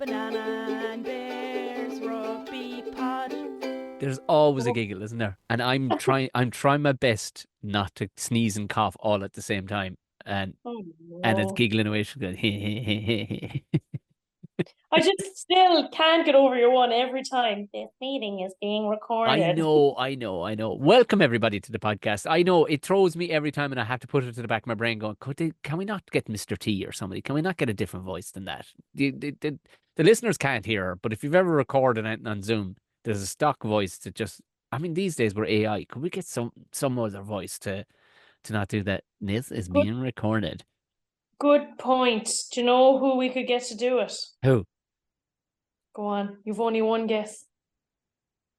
Banana and Bears Rugby Pod. There's always a giggle, isn't there? And I'm trying my best not to sneeze and cough all at the same time. And Oh, and it's no. giggling away. She's going, hey. I just still can't get over your one every time. This meeting is being recorded. I know. Welcome everybody to the podcast. I know it throws me every time, and I have to put it to the back of my brain, going, can we not get Mr. T or somebody? Can we not get a different voice than that? The listeners can't hear her, but if you've ever recorded anything on Zoom, there's a stock voice that just. I mean, these days we're AI. Could we get some other voice to not do that? This is being recorded. Good point. Do you know who we could get to do it? Who? Go on. You've only one guess.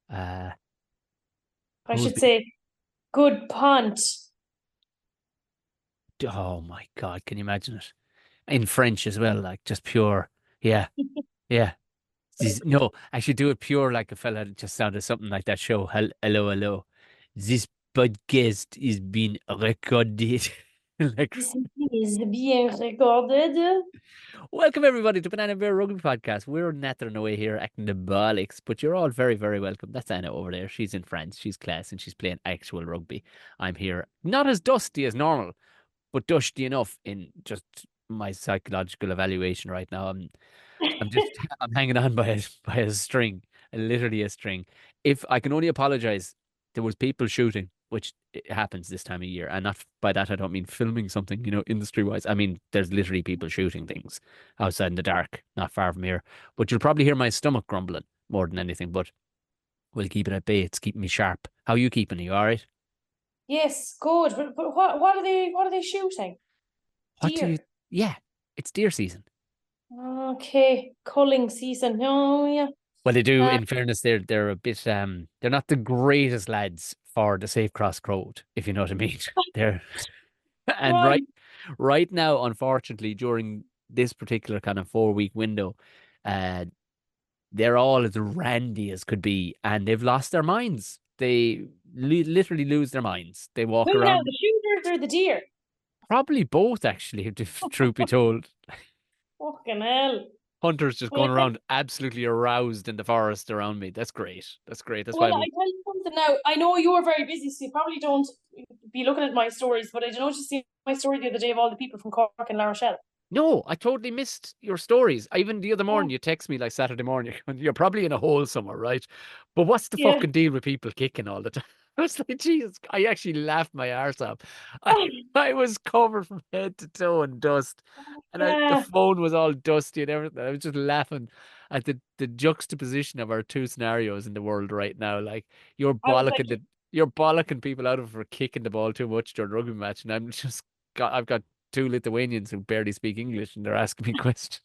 Uh, I should say, good punt. Oh my God! Can you imagine it in French as well? Like just pure, yeah. No, I should do it pure like a fella that just sounded something like that show. Hello. This podcast is being recorded. This is being recorded. Welcome everybody to Banana Bear Rugby Podcast. We're nattering away here acting the bollocks, but you're all very, very welcome. That's Anna over there. She's in France. She's class and she's playing actual rugby. I'm here, not as dusty as normal, but dusty enough in just my psychological evaluation right now. I'm hanging on by a string, literally a string. If I can only apologize, there was people shooting, which it happens this time of year, and not by that I don't mean filming something, industry wise. I mean there's literally people shooting things outside in the dark, not far from here. But you'll probably hear my stomach grumbling more than anything. But we'll keep it at bay. It's keeping me sharp. How are you keeping? Are you all right? Yes, good. But what are they shooting? Deer. Yeah, it's deer season. Okay, culling season. Oh yeah. Well, they do. In fairness, they're a bit they're not the greatest lads for the safe cross road, if you know what I mean. They're and right now, unfortunately, during this particular kind of 4 week window, they're all as randy as could be, and they've lost their minds. They literally lose their minds. They walk Who now, around. the shooters or the deer? Probably both, actually, if truth be told. Fucking hell. Hunters just going around absolutely aroused in the forest around me. That's great. That's why I tell you something now. I know you are very busy, so you probably don't be looking at my stories, but I don't know if you see my story the other day of all the people from Cork and La Rochelle. No, I totally missed your stories. Even the other morning, you text me like Saturday morning. You're probably in a hole somewhere, right? But what's the fucking deal with people kicking all the time? I was like, Jesus, I actually laughed my arse off. I was covered from head to toe in dust, and the phone was all dusty and everything. I was just laughing at the juxtaposition of our two scenarios in the world right now. Like you're bollocking people out of for kicking the ball too much during a rugby match, and I've got two Lithuanians who barely speak English, and they're asking me questions.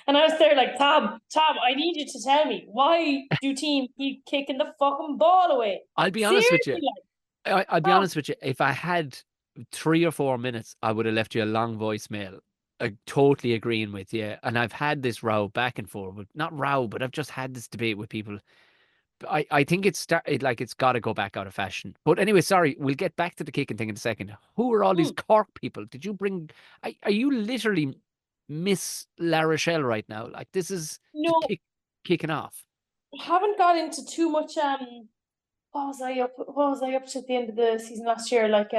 And I was there like, Tom, I need you to tell me, why do teams keep kicking the fucking ball away? I'll be honest with you. I'll be honest with you. If I had 3 or 4 minutes, I would have left you a long voicemail. I totally agreeing with you. And I've had this row back and forth. Not row, but I've just had this debate with people. I think it's got to go back out of fashion. But anyway, sorry, we'll get back to the kicking thing in a second. Who are all these Cork people? Did you bring? Are you literally Miss La Rochelle right now? Like this is kicking off. I haven't got into too much. What was I up to at the end of the season last year? Like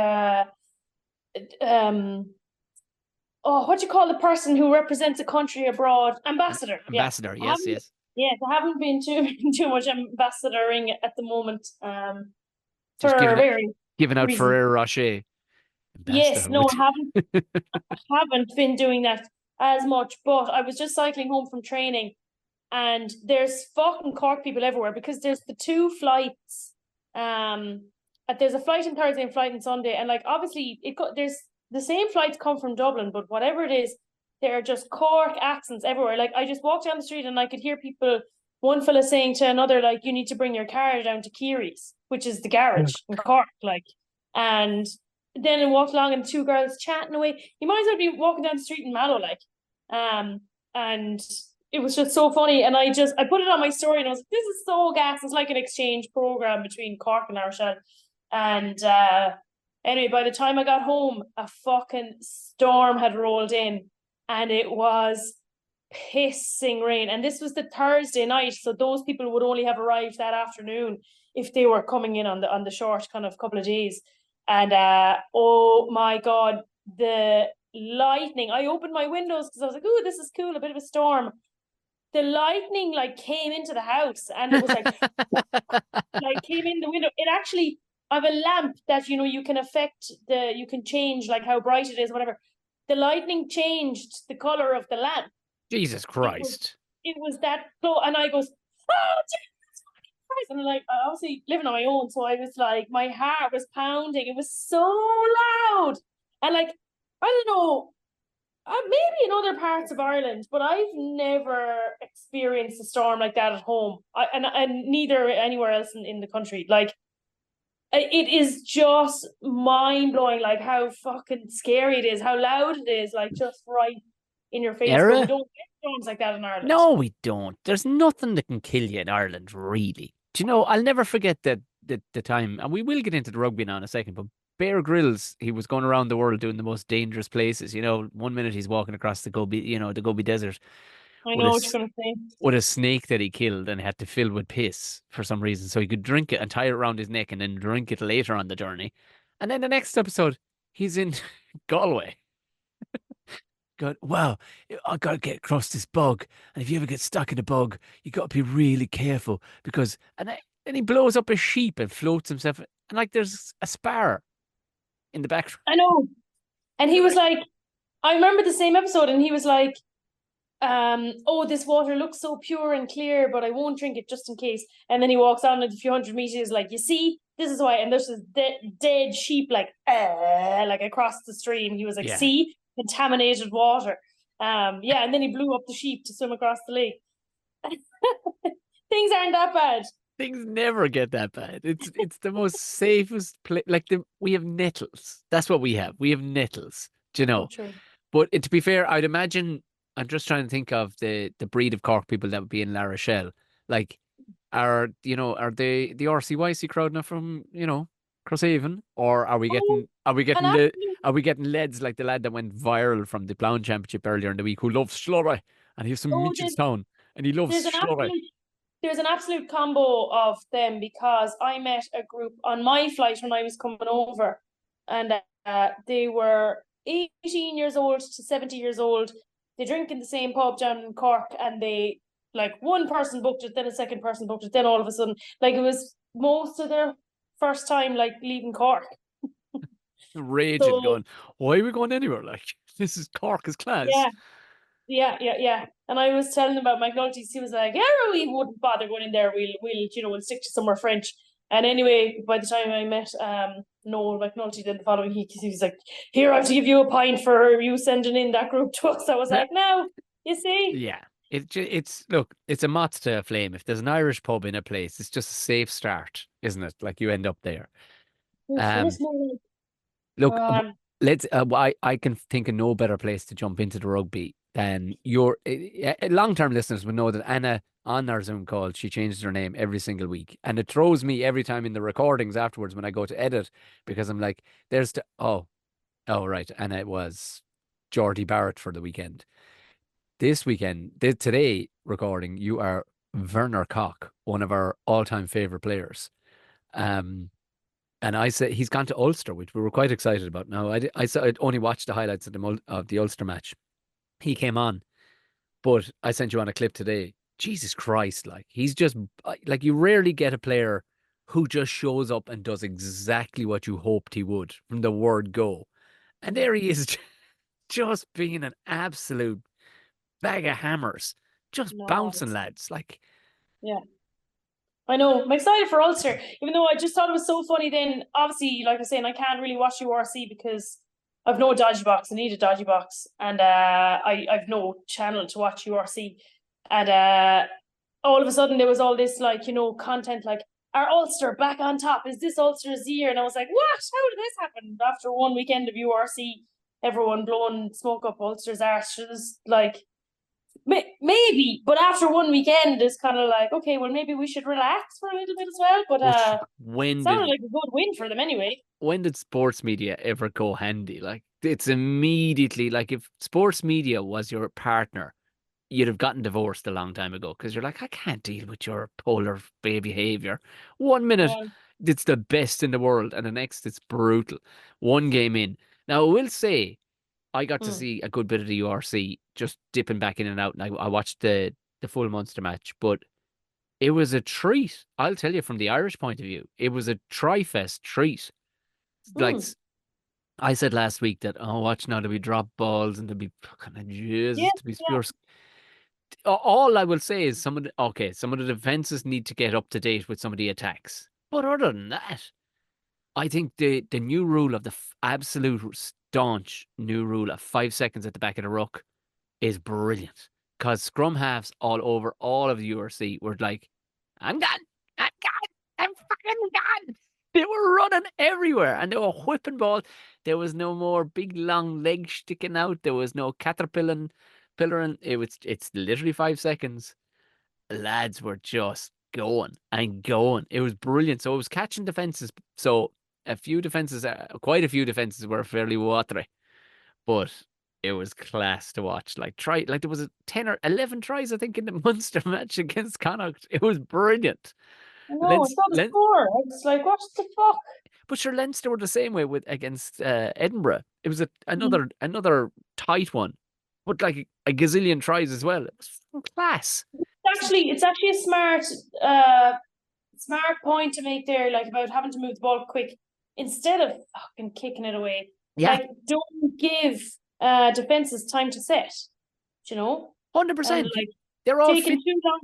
what do you call the person who represents a country abroad? Ambassador. Ambassador. Yeah. Yes. Yes, I haven't been too much ambassadoring at the moment. Just for giving out reason. Ferrero Rocher. Yes, no, I haven't been doing that as much. But I was just cycling home from training, and there's fucking Cork people everywhere because there's the two flights. There's a flight on Thursday and flight on Sunday, and like obviously there's the same flights come from Dublin, but whatever it is, there are just Cork accents everywhere. Like I just walked down the street and I could hear people, one fella saying to another, like, you need to bring your car down to Keary's, which is the garage in Cork, like. And then I walked along and two girls chatting away. You might as well be walking down the street in Mallow, like. And it was just so funny. And I put it on my story and I was like, this is so gas. It's like an exchange program between Cork and La Rochelle. And anyway, by the time I got home, a fucking storm had rolled in. And it was pissing rain, and this was the Thursday night, so those people would only have arrived that afternoon if they were coming in on the short kind of couple of days. And oh my God, the lightning! I opened my windows because I was like, "Ooh, this is cool, a bit of a storm." The lightning like came into the house, and it was like came in the window. It actually, I have a lamp that you can affect you can change like how bright it is, whatever. The lightning changed the color of the lamp. Jesus Christ! It was that close, and I goes, "Oh Jesus Christ!" And I'm like, I obviously living on my own, so I was like, my heart was pounding. It was so loud, and like I don't know. Maybe in other parts of Ireland, but I've never experienced a storm like that at home. And neither anywhere else in the country. Like, it is just mind blowing, like how fucking scary it is, how loud it is, like just right in your face. But we don't get storms like that in Ireland. No, we don't. There's nothing that can kill you in Ireland, really. Do you know? I'll never forget the time, and we will get into the rugby now in a second. But Bear Grylls, he was going around the world doing the most dangerous places. 1 minute he's walking across the Gobi, the Gobi Desert. I know what you're going to say. With a snake that he killed and had to fill with piss for some reason, so he could drink it and tie it around his neck and then drink it later on the journey. And then the next episode, he's in Galway. God, wow, I gotta get across this bog, and if you ever get stuck in a bog, you gotta be really careful because. And then he blows up a sheep and floats himself, and like there's a spar in the background. I know, and he was like, I remember the same episode, and he was like, "Oh, this water looks so pure and clear, but I won't drink it just in case." And then he walks on a few hundred meters, like, "You see, this is why." And there's this dead sheep, like across the stream. He was like, "See, contaminated water." And then he blew up the sheep to swim across the lake. Things aren't that bad. Things never get that bad. It's the most safest place. Like we have nettles. That's what we have. We have nettles. Do you know? True. But to be fair, I'd imagine. I'm just trying to think of the breed of Cork people that would be in La Rochelle. Like, are they the RCYC crowd now from Crosshaven, or are we getting leads like the lad that went viral from the Plough Championship earlier in the week who loves Slurry and he's from Mitchelstown and he loves Slurry. There's an absolute combo of them because I met a group on my flight when I was coming over, and they were 18 years old to 70 years old. They drink in the same pub down in Cork, and they one person booked it, then a second person booked it, then all of a sudden, it was most of their first time leaving Cork. Raging, going, why are we going anywhere? Like, this is Cork is class. Yeah. And I was telling him about McNulty's. He was like, "Yeah, we wouldn't bother going in there. We'll stick to somewhere French." And anyway, by the time I met Noel McNulty then the following week, he was like, "Here, I have to give you a pint for you sending in that group to us." I was like, "No, you see." Yeah. It's a moth to a flame. If there's an Irish pub in a place, it's just a safe start, isn't it? Like, you end up there. Look, let's. I can think of no better place to jump into the rugby than your long-term listeners would know that Anna, on our Zoom call, she changes her name every single week, and it throws me every time in the recordings afterwards when I go to edit, because I'm like, "There's the right," and it was Geordie Barrett for the weekend. This weekend, today recording, you are Werner Koch, one of our all-time favorite players. And I said he's gone to Ulster, which we were quite excited about. Now, I'd only watched the highlights of the Ulster match. He came on, but I sent you on a clip today. Jesus Christ, he's just you rarely get a player who just shows up and does exactly what you hoped he would from the word go. And there he is, just being an absolute bag of hammers, just bouncing lads. Yeah. I know. I'm excited for Ulster, even though I just thought it was so funny then. Obviously, like I was saying, I can't really watch URC because I've no dodgy box. I need a dodgy box. And I've no channel to watch URC. And all of a sudden there was all this content are Ulster back on top? Is this Ulster's year? And I was like, what? How did this happen? After one weekend of URC, everyone blowing smoke up Ulster's arse. It was maybe, but after one weekend, it's kind of okay, well, maybe we should relax for a little bit as well. But it sounded like a good win for them anyway. When did sports media ever go handy? It's immediately if sports media was your partner, you'd have gotten divorced a long time ago because you're like, I can't deal with your polar behavior. 1 minute, Yeah. it's the best in the world, and the next, it's brutal. One game in. Now, I will say, I got to Mm. see a good bit of the URC just dipping back in and out, and I watched the full Munster match, but it was a treat. I'll tell you from the Irish point of view, it was a tri-fest treat. Like Mm. I said last week that, oh, watch now, there'll be drop balls and there'll be kind of Yeah, Jesus, to be yeah. pure. All I will say is some of the defenses need to get up to date with some of the attacks. But other than that, I think the new rule of the absolute staunch new rule of 5 seconds at the back of the ruck is brilliant. Because scrum halves all over all of the URC were like, I'm gone, I'm gone, I'm fucking gone. They were running everywhere and they were whipping balls. There was no more big long legs sticking out. There was no pillaring. It's literally 5 seconds. Lads were just going and going. It was brilliant. So it was catching defenses. So quite a few defenses were fairly watery, but it was class to watch. Like there was a 10 or 11 tries, I think, in the Munster match against Connacht. It was brilliant. I know, I Leinster, saw the score. I was like, what the fuck? but sure, Leinster were the same way with against Edinburgh. It was Mm. another tight one, but like a gazillion tries as well. It was class. It's actually a smart point to make there, like about having to move the ball quick instead of fucking kicking it away. Yeah, Like, don't give defenses time to set, you know? And 100%. like They're all taking fit. too long.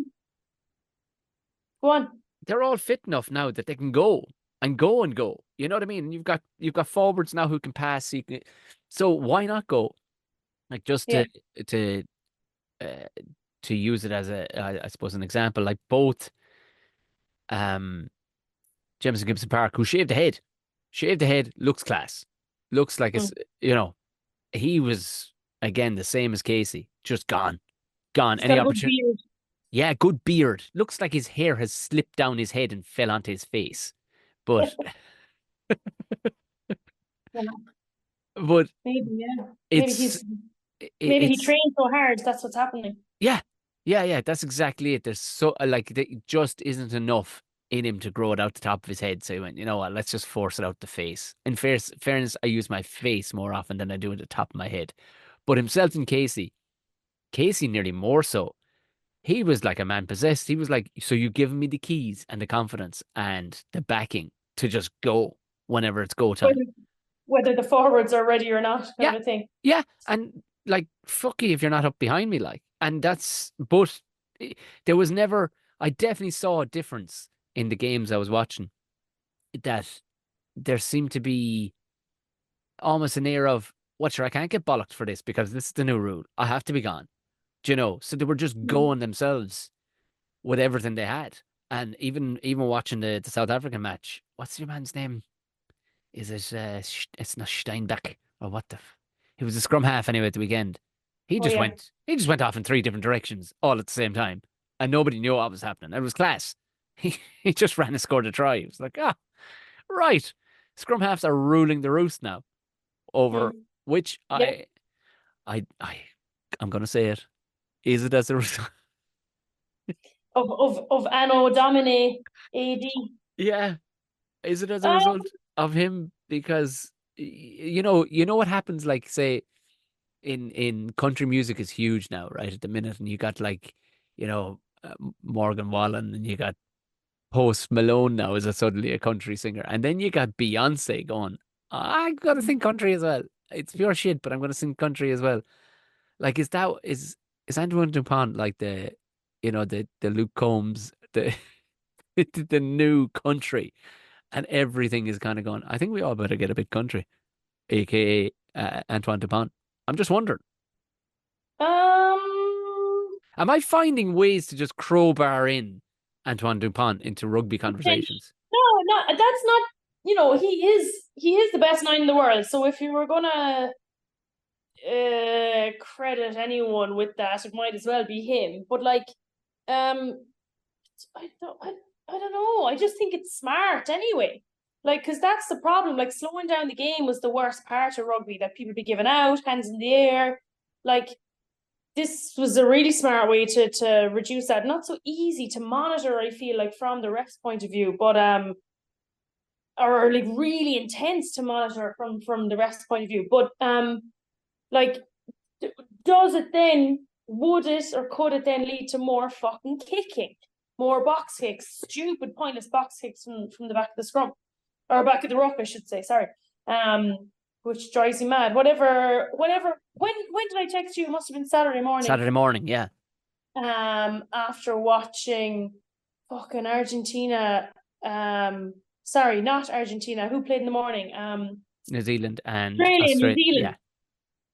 Go on. They're all fit enough now that they can go and go and go. You know what I mean? You've got forwards now who can pass. So why not go? Like just Yeah. to uh, to use it as I suppose an example, like both um Jameson Gibson Park, who shaved the head, looks class, looks like Mm. it's he was again the same as Casey, just gone. He's Any got a good opportunity? beard. Yeah, good beard. Looks like his hair has slipped down his head and fell onto his face, but Yeah, but maybe, yeah. Maybe it's he's maybe he it's trained so hard, that's what's happening. yeah, yeah. That's exactly it. There's so like there just isn't enough in him to grow it out the top of his head. So he went, you know what? Let's just force it out the face. In fairness, I use my face more often than I do at the top of my head. But himself and Casey nearly more so. He was like a man possessed. He was like, so you giving me the keys and the confidence and the backing to just go whenever it's go time. Whether, whether the forwards are ready or not, kind Yeah, of a thing. yeah, and like fuck you if you're not up behind me, like, and but there was never. I definitely saw a difference in the games I was watching. That there seemed to be almost an air of, what, sure, I can't get bollocked for this because this is the new rule. I have to be gone. Do you know? So they were just Mm. going themselves with everything they had. And even watching the South African match, what's your man's name? Is it it's not Steinbeck or what the he was a scrum half anyway at the weekend. He Oh just yeah. went off in three different directions all at the same time. And nobody knew what was happening. It was class. He just ran and scored a try. It was like, right. Scrum halves are ruling the roost now over Mm. which Yeah. I'm gonna say it. Is it as a result? Of Anno Domini AD. Yeah. Is it as a Um, result of him? Because you know what happens, like say in country music is huge now, right? At the minute, and you got like, Morgan Wallen, and you got Post Malone now is suddenly a country singer, and then you got Beyonce going, I gotta sing country as well. It's pure shit, but I'm gonna sing country as well. Like, is Antoine Dupont like the Luke Combs, the the new country, and everything is kind of going. I think we all better get a bit country, aka Antoine Dupont. I'm just wondering. um, Am I finding ways to just crowbar in Antoine Dupont into rugby conversations? no, not that's not. He is the best nine in the world. So if you were gonna credit anyone with that, it might as well be him. But like, um, I don't know. I just think it's smart anyway. Like, because that's the problem. Like, slowing down the game was the worst part of rugby, that people be giving out, hands in the air. Like, this was a really smart way to reduce that. Not so easy to monitor, I feel like, from the ref's point of view, but or like really intense to monitor from the ref's point of view. But like, does it then, would it or could it then lead to more fucking kicking, more box kicks, stupid pointless box kicks from the back of the scrum, or back of the ruck, I should say, sorry. Which drives me mad. When did I text you? It must have been Saturday morning. Saturday morning, yeah. After watching fucking Argentina, sorry, not Argentina. Who played in the morning? New Zealand and Australia, New Zealand. Yeah.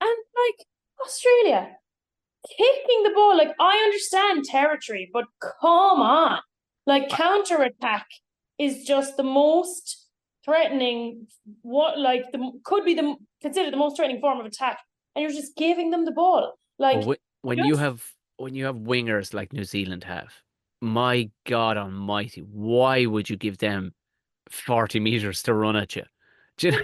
And like Australia kicking the ball, like I understand territory, but come on. Like counter-attack is just the most threatening, considered the most threatening form of attack, and you're just giving them the ball. Like when you have wingers like New Zealand have, my God Almighty, why would you give them 40 meters to run at you? Do you know?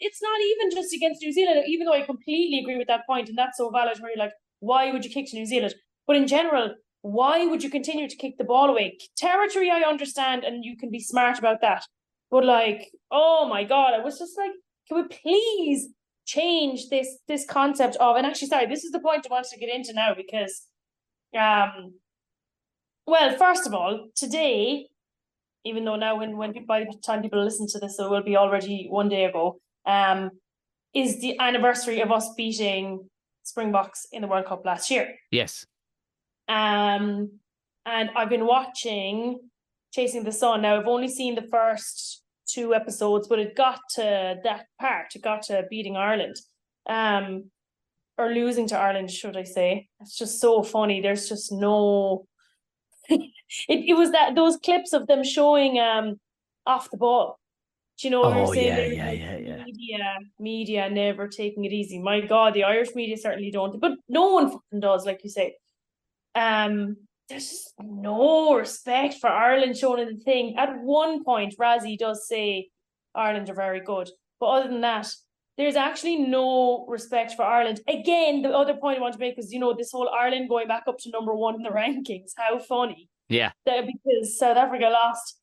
It's not even just against New Zealand, even though I completely agree with that point, and that's so valid, where you're like, why would you kick to New Zealand? But in general, why would you continue to kick the ball away? Territory, I understand, and you can be smart about that. But like, oh my God, I was just like, can we please change this concept of, and actually, sorry, this is the point I wanted to get into now, because well, first of all, today, even though now when by the time people listen to this, it will be already one day ago, is the anniversary of us beating Springboks in the World Cup last year. Yes. And I've been watching Chasing the Sun. Now, I've only seen the first 2 episodes, but it got to that part. It got to beating Ireland. Or losing to Ireland, should I say. It's just so funny. There's just no... it was those clips of them showing off the ball. Do you know what you're saying? Yeah. Media never taking it easy. My God, the Irish media certainly don't, but no one fucking does, like you say. There's just no respect for Ireland shown in the thing. At one point, Razzie does say Ireland are very good, but other than that, there's actually no respect for Ireland. Again, the other point I want to make is, this whole Ireland going back up to number 1 in the rankings. How funny. Yeah. Because South Africa lost.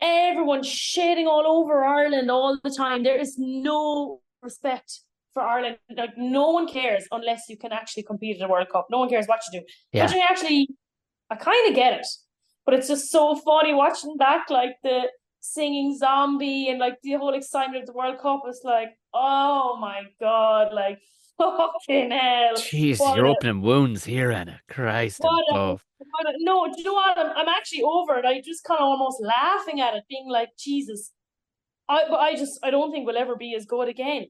Everyone's shitting all over Ireland all the time. There is no respect for Ireland. Like, no one cares unless you can actually compete at a World Cup. No one cares what you do. Yeah. But I kind of get it. But it's just so funny watching back, like the singing zombie and like the whole excitement of the World Cup. It's like, oh my God, like fucking hell. Jeez, you're opening wounds here, Anna. Christ above. No, do you know what? I'm actually over it. I just kind of almost laughing at it, being like, Jesus. I don't think we'll ever be as good again.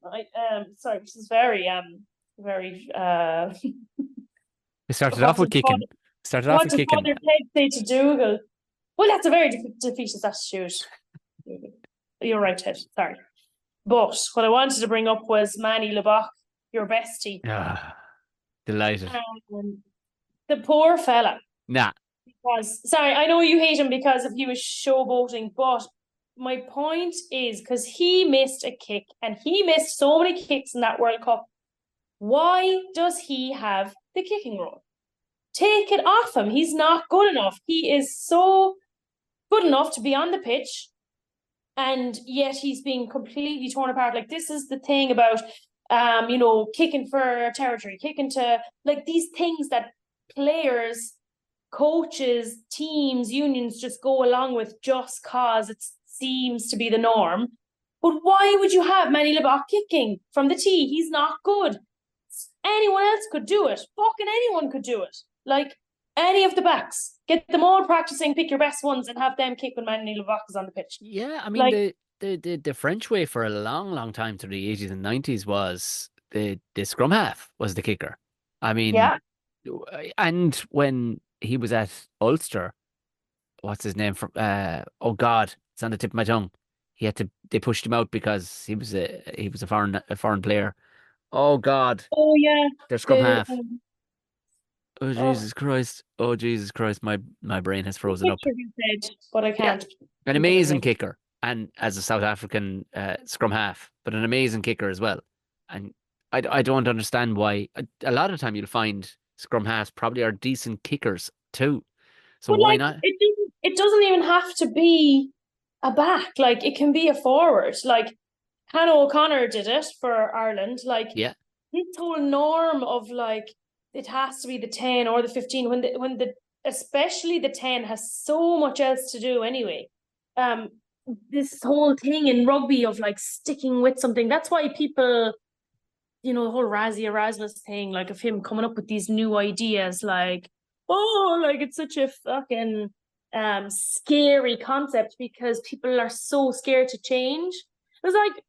Sorry, this is very We started off with kicking. What does Mother Ted say to Dougal? Well, that's a very defeatist attitude. You're right, Ted. Sorry. But what I wanted to bring up was Manny Lebach, your bestie. Delighted. The poor fella. Nah. Sorry, I know you hate him because he was showboating, but my point is, because he missed a kick, and he missed so many kicks in that World Cup, why does he have the kicking role? Take it off him. He's not good enough. He is so good enough to be on the pitch, and yet he's being completely torn apart. Like, this is the thing about kicking for territory, kicking to, like, these things that players, coaches, teams, unions just go along with just cause it seems to be the norm. But why would you have Manny Lebach kicking from the tee? He's not good. Anyone else could do it. Fucking anyone could do it. Like, any of the backs. Get them all practicing, pick your best ones, and have them kick when Manny Lebach is on the pitch. Yeah, I mean, like, the French way for a long, long time through the 80s and 90s was the scrum half was the kicker. I mean, yeah. And when he was at Ulster, what's his name? Oh God, it's on the tip of my tongue. They pushed him out because he was a foreign player. Oh God. Oh yeah. Their scrum half. Oh Jesus Christ! Oh Jesus Christ! My brain has frozen up. But I can't. Yeah. An amazing kicker, and as a South African scrum half, but an amazing kicker as well. And I don't understand why. A lot of time you'll find scrum halves probably are decent kickers too. So But why like not? it doesn't even have to be a back. Like it can be a forward. Like Hannah O'Connor did it for Ireland. Like Yeah. this whole norm of like it has to be the 10 or the 15 when the especially the 10 has so much else to do anyway. Um this whole thing in rugby of like sticking with something. That's why people, the whole Razzie Erasmus thing, like of him coming up with these new ideas, like, oh, like it's such a fucking scary concept because people are so scared to change. It's like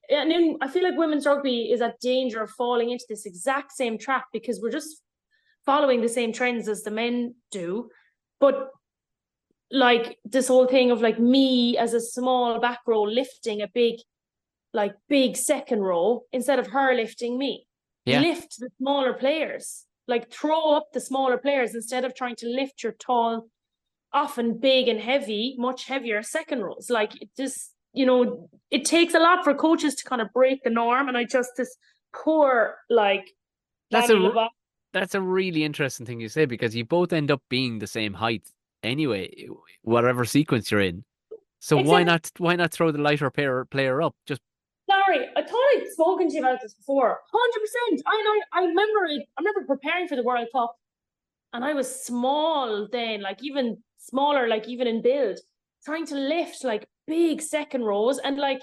and then I feel like women's rugby is at danger of falling into this exact same trap because we're just following the same trends as the men do. But like this whole thing of like me as a small back row lifting a big second row instead of her lifting me. Yeah. Lift the smaller players. Like throw up the smaller players instead of trying to lift your tall, often big and heavy, much heavier second rows. Like it just, it takes a lot for coaches to kind of break the norm. And I just this poor like That's Danny a Lavac. that's a really interesting thing you say because you both end up being the same height anyway, whatever sequence you're in. So Except why not throw the lighter player up? Just sorry, I thought I'd spoken to you about this before. 100%. I remember preparing for the World Cup and I was small then, like even smaller, like even in build, trying to lift like big second rows and like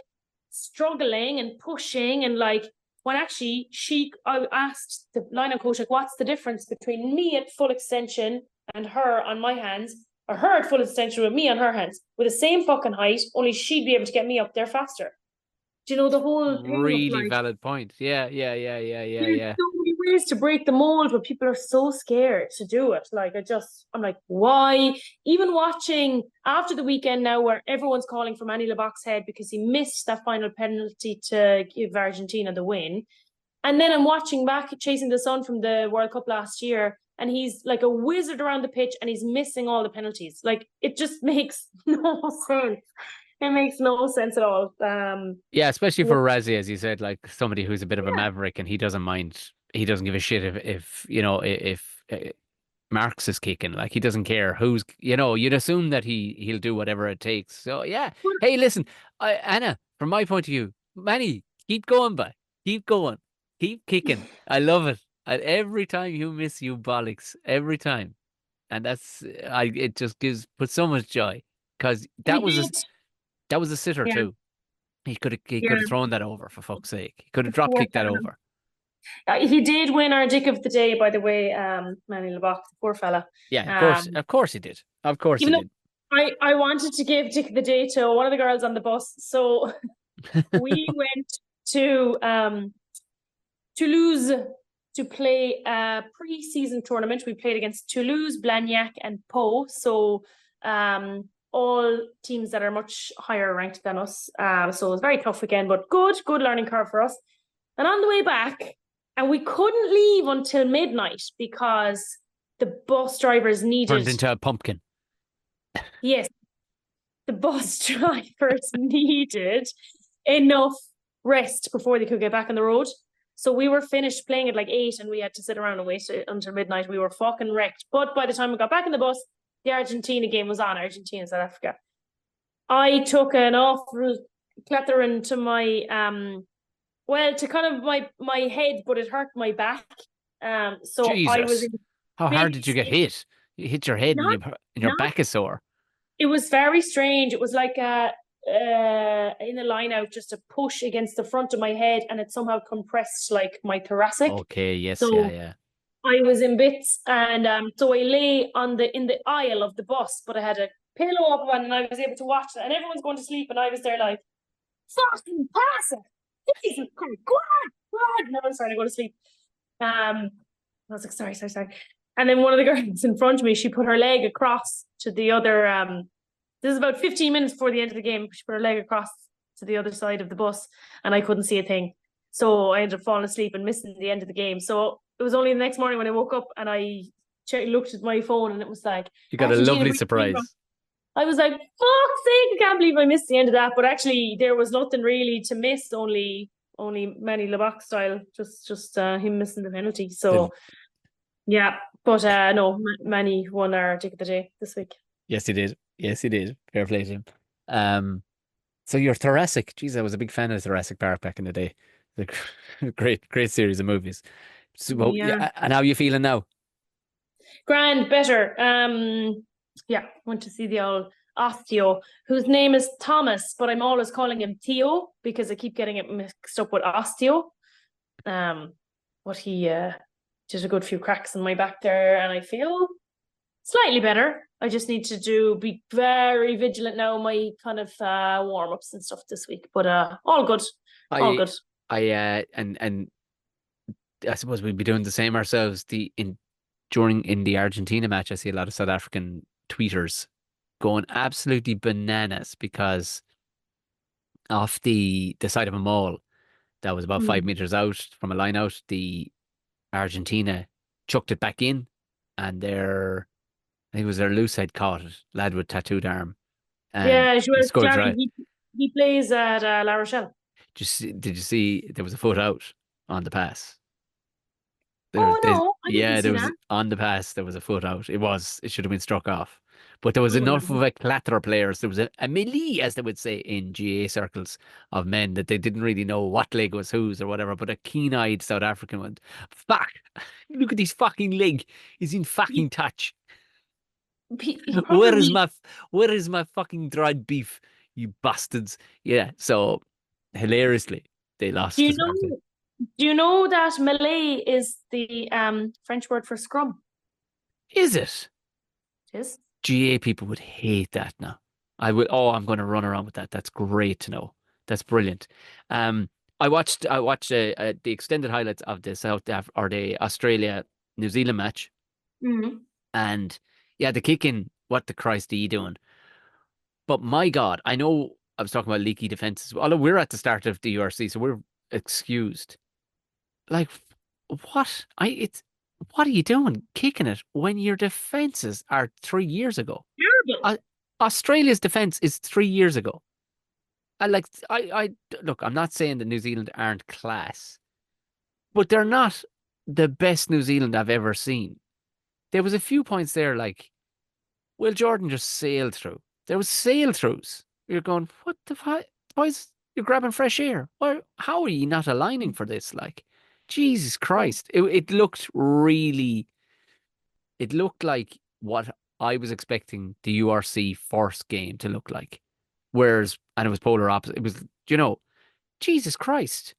struggling and pushing and like when actually I asked the line coach like, what's the difference between me at full extension and her on my hands, or her at full extension with me on her hands, with the same fucking height, only she'd be able to get me up there faster. Do you know the whole thing of really like valid point. there's Yeah. so many ways to break the mold, but people are so scared to do it. Like I'm like, why? Even watching after the weekend now, where everyone's calling for Manny Leboc's head because he missed that final penalty to give Argentina the win, and then I'm watching back Chasing the Sun from the World Cup last year, and he's like a wizard around the pitch, and he's missing all the penalties. Like it just makes no sense. It makes no sense at all. Yeah, especially for Razzie, as you said, like somebody who's a bit of a maverick and he doesn't mind. He doesn't give a shit if Marx is kicking. Like he doesn't care who's. You'd assume that he'll do whatever it takes. So yeah. Hey, listen, Anna. From my point of view, Manny, keep going, but keep going, keep kicking. I love it. And every time you miss, you bollocks. Every time, and it just puts so much joy because he did. that was a sitter Yeah, too. He could have yeah. thrown that over for fuck's sake. He could have drop Poor kicked that fella. over. He did win our Dick of the Day, by the way, Manny Lebock, the poor fella. Yeah, Um, of course he did. Of course he even though did. I wanted to give Dick of the Day to one of the girls on the bus, so we went to Toulouse to play a pre-season tournament. We played against Toulouse, Blagnac, and Pau. So all teams that are much higher ranked than us. So it was very tough again, but good learning curve for us. And on the way back, and we couldn't leave until midnight because the bus drivers Turned needed, into a pumpkin. yes, the bus drivers needed enough rest before they could get back on the road. So we were finished playing at like 8 and we had to sit around and wait until midnight. We were fucking wrecked. But by the time we got back in the bus, the Argentina game was on, Argentina, South Africa. I took an awful clattering to my to kind of my head, but it hurt my back. So I was Jesus. in How hard did you bits. get hit? You hit your head and Not your not back is sore. It was very strange. It was like in a line out, just a push against the front of my head, and it somehow compressed like my thoracic. Okay, yes, So yeah. I was in bits, and so I lay in the aisle of the bus, but I had a pillow up on, and I was able to watch it. And everyone's going to sleep, and I was there like, fucking pass it, Jesus Christ, go on. And everyone's trying to go to sleep. I was like, sorry. And then one of the girls in front of me, she put her leg across to the other. This is about 15 minutes before the end of the game. She put her leg across to the other side of the bus, and I couldn't see a thing. So I ended up falling asleep and missing the end of the game. So it was only the next morning when I woke up and I looked at my phone, and it was like, You got a Argentina lovely surprise. I was like, fuck's sake, I can't believe I missed the end of that. But actually, there was nothing really to miss, only only Manny Lebuck style, just him missing the penalty. So yeah, but no, Manny won our Dick of the Day this week. Yes, he did. Yes, he did. Fair play to him. So you're Thoracic. Jeez, I was a big fan of Thoracic Park back in the day. The great series of movies. So, well, Yeah. and how are you feeling now? Grand, better. Yeah, went to see the old osteo, whose name is Thomas, but I'm always calling him Theo because I keep getting it mixed up with osteo. But he did a good few cracks in my back there, and I feel slightly better. I just need to be very vigilant now, my kind of warm-ups and stuff this week. But all good. All good. And I suppose we'd be doing the same ourselves. During the Argentina match, I see a lot of South African tweeters going absolutely bananas because off the side of a mall that was about 5 meters out from a line out, the Argentina chucked it back in, and I think it was their loose head caught it, lad with tattooed arm, and Yeah, he scored a Jerry, try. he plays at La Rochelle. Did you see there was a foot out on the pass? No, I didn't see There was that. on the pass. There was a foot out. It should have been struck off, but there was Oh, enough of a clatter of players. There was a melee, as they would say in GA circles, of men that they didn't really know what leg was whose or whatever. But a keen-eyed South African went, "Fuck! Look at his fucking leg. He's in fucking touch. He Where probably is my fucking dried beef, you bastards?" Yeah. So hilariously, they lost do to you South Africa. know do you know that Malay is the French word for scrum? Is it? It is. GA people would hate that now. I'm going to run around with that. That's great to know. That's brilliant. I watched the extended highlights of the Australia New Zealand match, and yeah, the kicking. What the Christ are you doing? But my God, I know I was talking about leaky defenses. Although we're at the start of the URC, so we're excused. Like, what are you doing kicking it when your defenses are 3 years ago? Terrible. Australia's defense is 3 years ago. I look, I'm not saying that New Zealand aren't class, but they're not the best New Zealand I've ever seen. There was a few points there like, Will Jordan just sailed through. There was sail throughs. You're going, what the fuck? You're grabbing fresh air. How are you not aligning for this? Like, Jesus Christ. It looked like what I was expecting the URC first game to look like. And it was polar opposite. It was, Jesus Christ.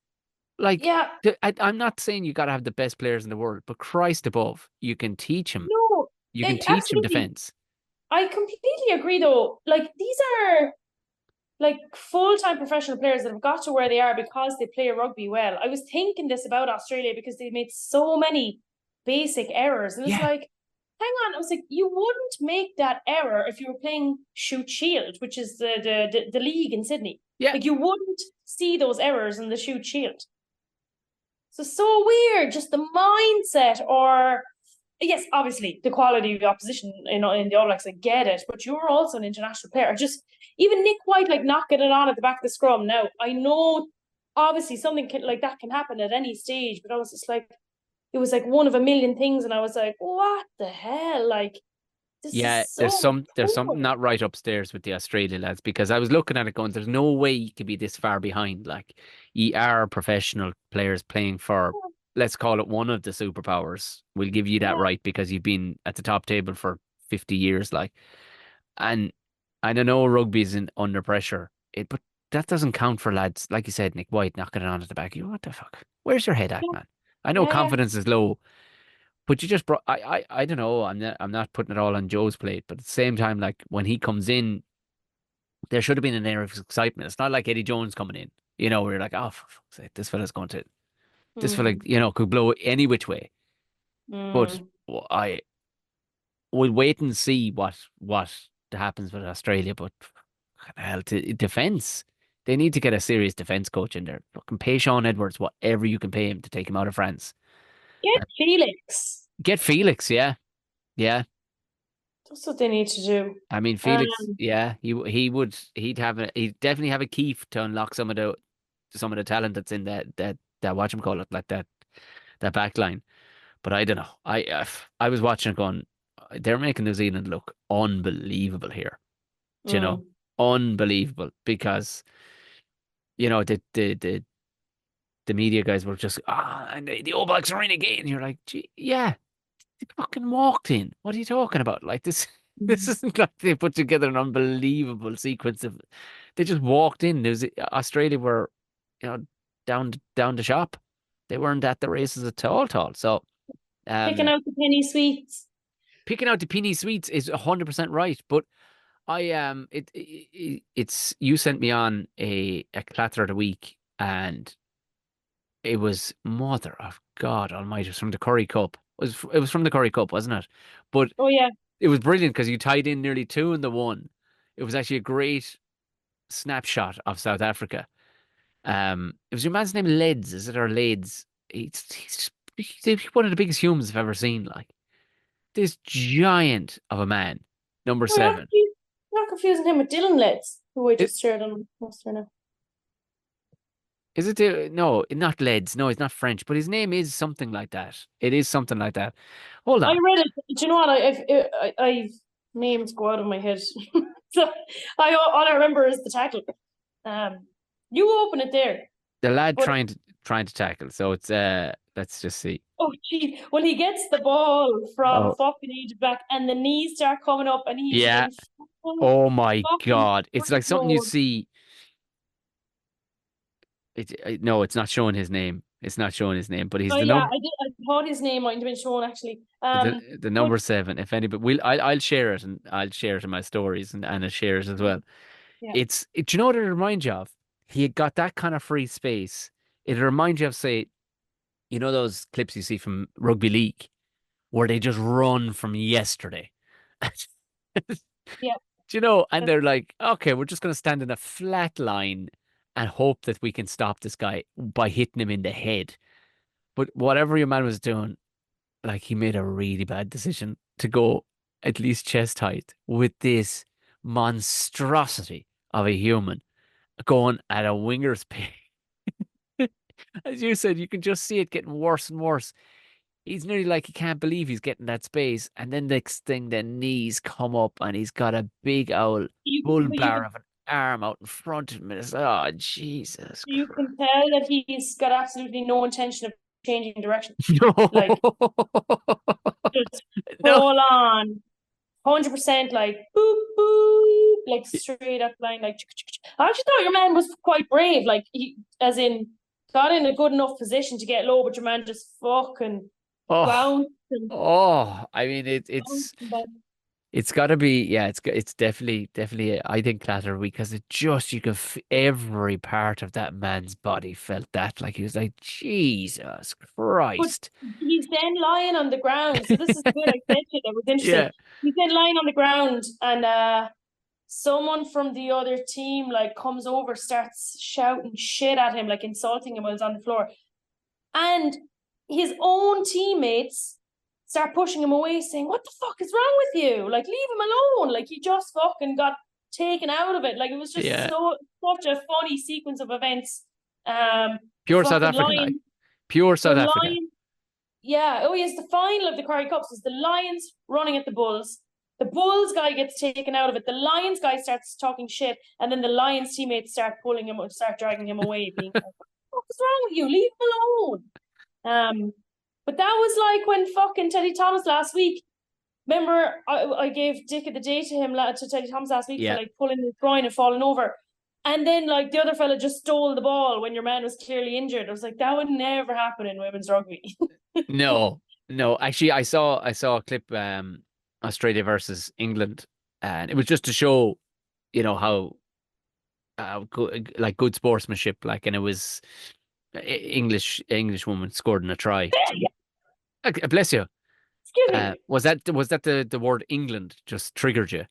Like, Yeah. I'm not saying you got to have the best players in the world, but Christ above, you can teach him. No, You can teach him absolutely. defense. I completely agree though. Like these are like full-time professional players that have got to where they are because they play rugby well. I was thinking this about Australia because they made so many basic errors. And it's Yeah. like, hang on, I was like, you wouldn't make that error if you were playing Shoot Shield, which is the league in Sydney. Yeah. Like you wouldn't see those errors in the Shoot Shield. So weird, just the mindset, or yes, obviously the quality of the opposition in the All Blacks, I get it, but you're also an international player. Just even Nick White like knocking it on at the back of the scrum. Now I know obviously something like that can happen at any stage, but I was just like, it was like one of a million things, and I was like, what the hell, like. This Yeah, is so there's something cool. not right upstairs with the Australia lads because I was looking at it going, there's no way you could be this far behind. Like, you are professional players playing for, let's call it one of the superpowers. We'll give you that Yeah. right because you've been at the top table for 50 years. Like, and I don't know rugby's under pressure, but that doesn't count for lads like you said, Nick White knocking it on at the back. What the fuck? Where's your head at, man? I know Yeah. confidence is low. But you just brought. I don't know. I'm not putting it all on Joe's plate, but at the same time, like when he comes in, there should have been an air of excitement. It's not like Eddie Jones coming in, where you're like, oh, for fuck's sake, this fella, could blow any which way. But I will wait and see what happens with Australia. But hell, defense, they need to get a serious defense coach in there. Fucking pay Sean Edwards whatever you can pay him to take him out of France. Get Felix. Get Felix, yeah. Yeah. That's what they need to do. I mean, Felix, yeah, he'd definitely have a key to unlock some of some of the talent that's in that whatchamacallit, like that back line. But I don't know. I was watching it going, they're making New Zealand look unbelievable here. Do you know? Mm. Unbelievable because the media guys were just and the All Blacks are in again. And you're like, gee, yeah, they fucking walked in. What are you talking about? Like this. This isn't like they put together an unbelievable sequence of. They just walked in. Australia were, you know, down the shop. They weren't at the races at all. So, Picking out the penny sweets. picking out the penny sweets is 100% right. But I it's you sent me on a clatter of the week, and it was mother of God Almighty. It was from the Curry Cup. It was from the Curry Cup, wasn't it? But Oh yeah. it was brilliant because you tied in nearly two in the one. It was actually a great snapshot of South Africa. It was your man's name Leds, is it, or Leds? He's one of the biggest humans I've ever seen. Like this giant of a man, number Oh, seven. you're not confusing him with Dylan Letts, who I It, just shared on Monster now. is it? No, not Leds. No, he's not French, but his name is something like that. It is something like that. Hold I on. read it. Do you know what? I've names go out of my head. So all I remember is the tackle. You open it there. The lad But trying to tackle. So it's let's just see. oh gee, when he gets the ball from Oh fucking Egypt back and the knees start coming up and he's yeah. in full Oh my fucking God. It's like sprint something you mode. see. No, it's not showing his name. It's not showing his name, but he's Oh the yeah, number I thought his name might have been shown actually. the But number seven. If anybody, I'll share it, and I'll share it in my stories, and Anna shares as well. yeah, Do you know what it reminds you of? He had got that kind of free space. It reminds you of, say, those clips you see from rugby league where they just run from yesterday. yeah. And they're like, okay, we're just going to stand in a flat line and hope that we can stop this guy by hitting him in the head. But whatever your man was doing, like he made a really bad decision to go at least chest height with this monstrosity of a human going at a winger's pace. As you said, you can just see it getting worse and worse. He's nearly like he can't believe he's getting that space. And then next thing, the knees come up and he's got a big old bull But bar of an arm out in front of him. And it's, oh, Jesus you Christ. can tell that he's got absolutely no intention of changing direction. No. Like just No. full on 100% like boop boop, like straight up line, like I actually thought your man was quite brave, like he as in got in a good enough position to get low, but your man just fucking Oh. bounced and Oh. I mean, bounced and bounced. it's got to be, yeah, it's definitely, I think, Clatter because you could, every part of that man's body felt that. Like he was like, Jesus But Christ. he's then lying on the ground. So this is the bit I said to you that was interesting. Yeah. He's then lying on the ground and someone from the other team like comes over, starts shouting shit at him, like insulting him while he's on the floor. And his own teammates start pushing him away, saying, "What the fuck is wrong with you? Like, leave him alone." Like he just fucking got taken out of it. Like it was just Yeah. such a funny sequence of events. Pure South Fucking African, like. Lions, Pure the South Africa. Lions, yeah. Oh yes, the final of the Curry Cups is the Lions running at the Bulls. The Bulls guy gets taken out of it. The Lions guy starts talking shit, and then the Lions teammates start pulling him, start dragging him away, being like, "What's wrong with you? Leave him alone." But that was like when fucking Teddy Thomas last week. Remember, I gave Dick of the Day to him to Teddy Thomas last week for Yeah. like pulling his groin and falling over, and then like the other fella just stole the ball when your man was clearly injured. I was like, that would never happen in women's rugby. No, no. Actually, I saw a clip, Australia versus England, and it was just to show, how good, like good sportsmanship, like, and it was English woman scored in a try. Bless you. Excuse me. Was that the word England just triggered you?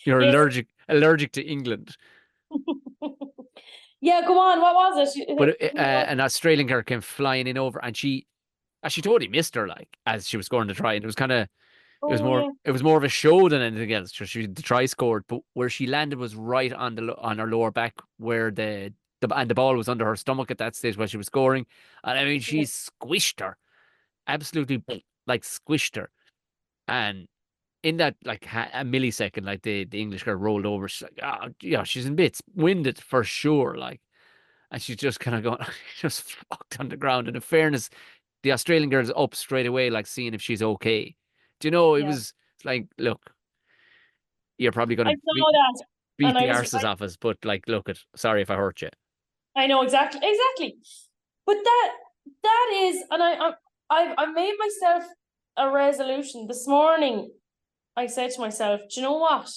You're Yes. allergic to England. Yeah, go on. What was it? But an Australian girl came flying in over, and she totally missed her, like, as she was scoring the try, and it was kind of Oh yeah. it was more of a show than anything else. So the try scored, but where she landed was right on her lower back, where the and the ball was under her stomach at that stage while she was scoring. And I mean, she squished her, absolutely like squished her. And in that like a millisecond, like the English girl rolled over. She's like, oh, yeah, she's in bits, winded for sure. Like, and she's just kind of going, just fucked on the ground. And in fairness, the Australian girl's up straight away, like seeing if she's okay. Do you know? It Yeah. was like, look, you're probably I going to saw that, beat and the arses off us, but like, look, sorry if I hurt you. I know exactly. But that is, and I made myself a resolution this morning. I said to myself, do you know what?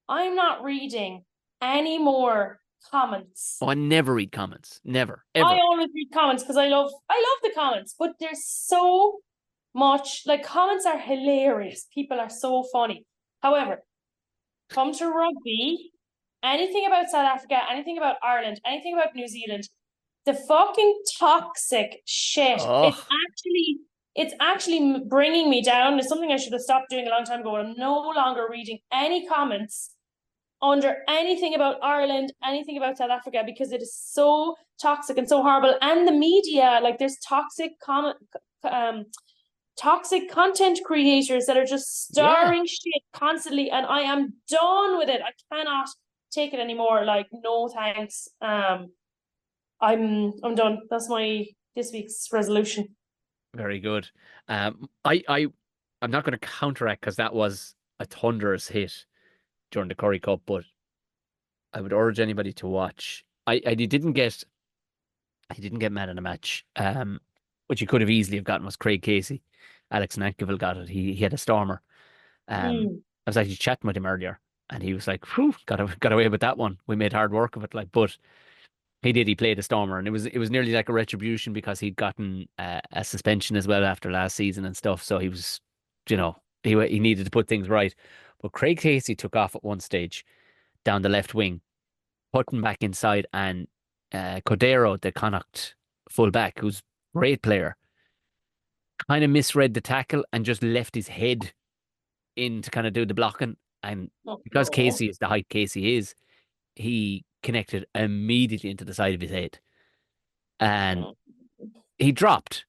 I'm not reading any more comments. Oh, I never read comments. Never, I ever. always read comments because I love the comments, but there's so much, like, comments are hilarious. People are so funny. However, come to rugby, anything about South Africa, anything about Ireland, anything about New Zealand, the fucking toxic shit. Oh, It's actually bringing me down. It's something I should have stopped doing a long time ago. I'm no longer reading any comments under anything about Ireland, anything about South Africa, because it is so toxic and so horrible. And the media, like, there's toxic content creators that are just starring shit constantly, and I am done with it. I cannot take it anymore. Like, no thanks. I'm done. That's my this week's resolution. very good. I'm not going to counteract because that was a thunderous hit during the Curry Cup, but I would urge anybody to watch. I didn't get mad in a match. Which you could have easily have gotten was Craig Casey. Alex Nankivell got it. He had a stormer. I was actually chatting with him earlier, and he was like, "Whew, got away with that one. We made hard work of it." Like, but he did. He played a stormer, and it was nearly like a retribution because he'd gotten a suspension as well after last season and stuff. So he was, he needed to put things right. But Craig Casey took off at one stage down the left wing, putting back inside, and Cordero, the Connacht fullback, who's a great player, kind of misread the tackle and just left his head in to kind of do the blocking. And because Casey is the height Casey is, he connected immediately into the side of his head. And he dropped.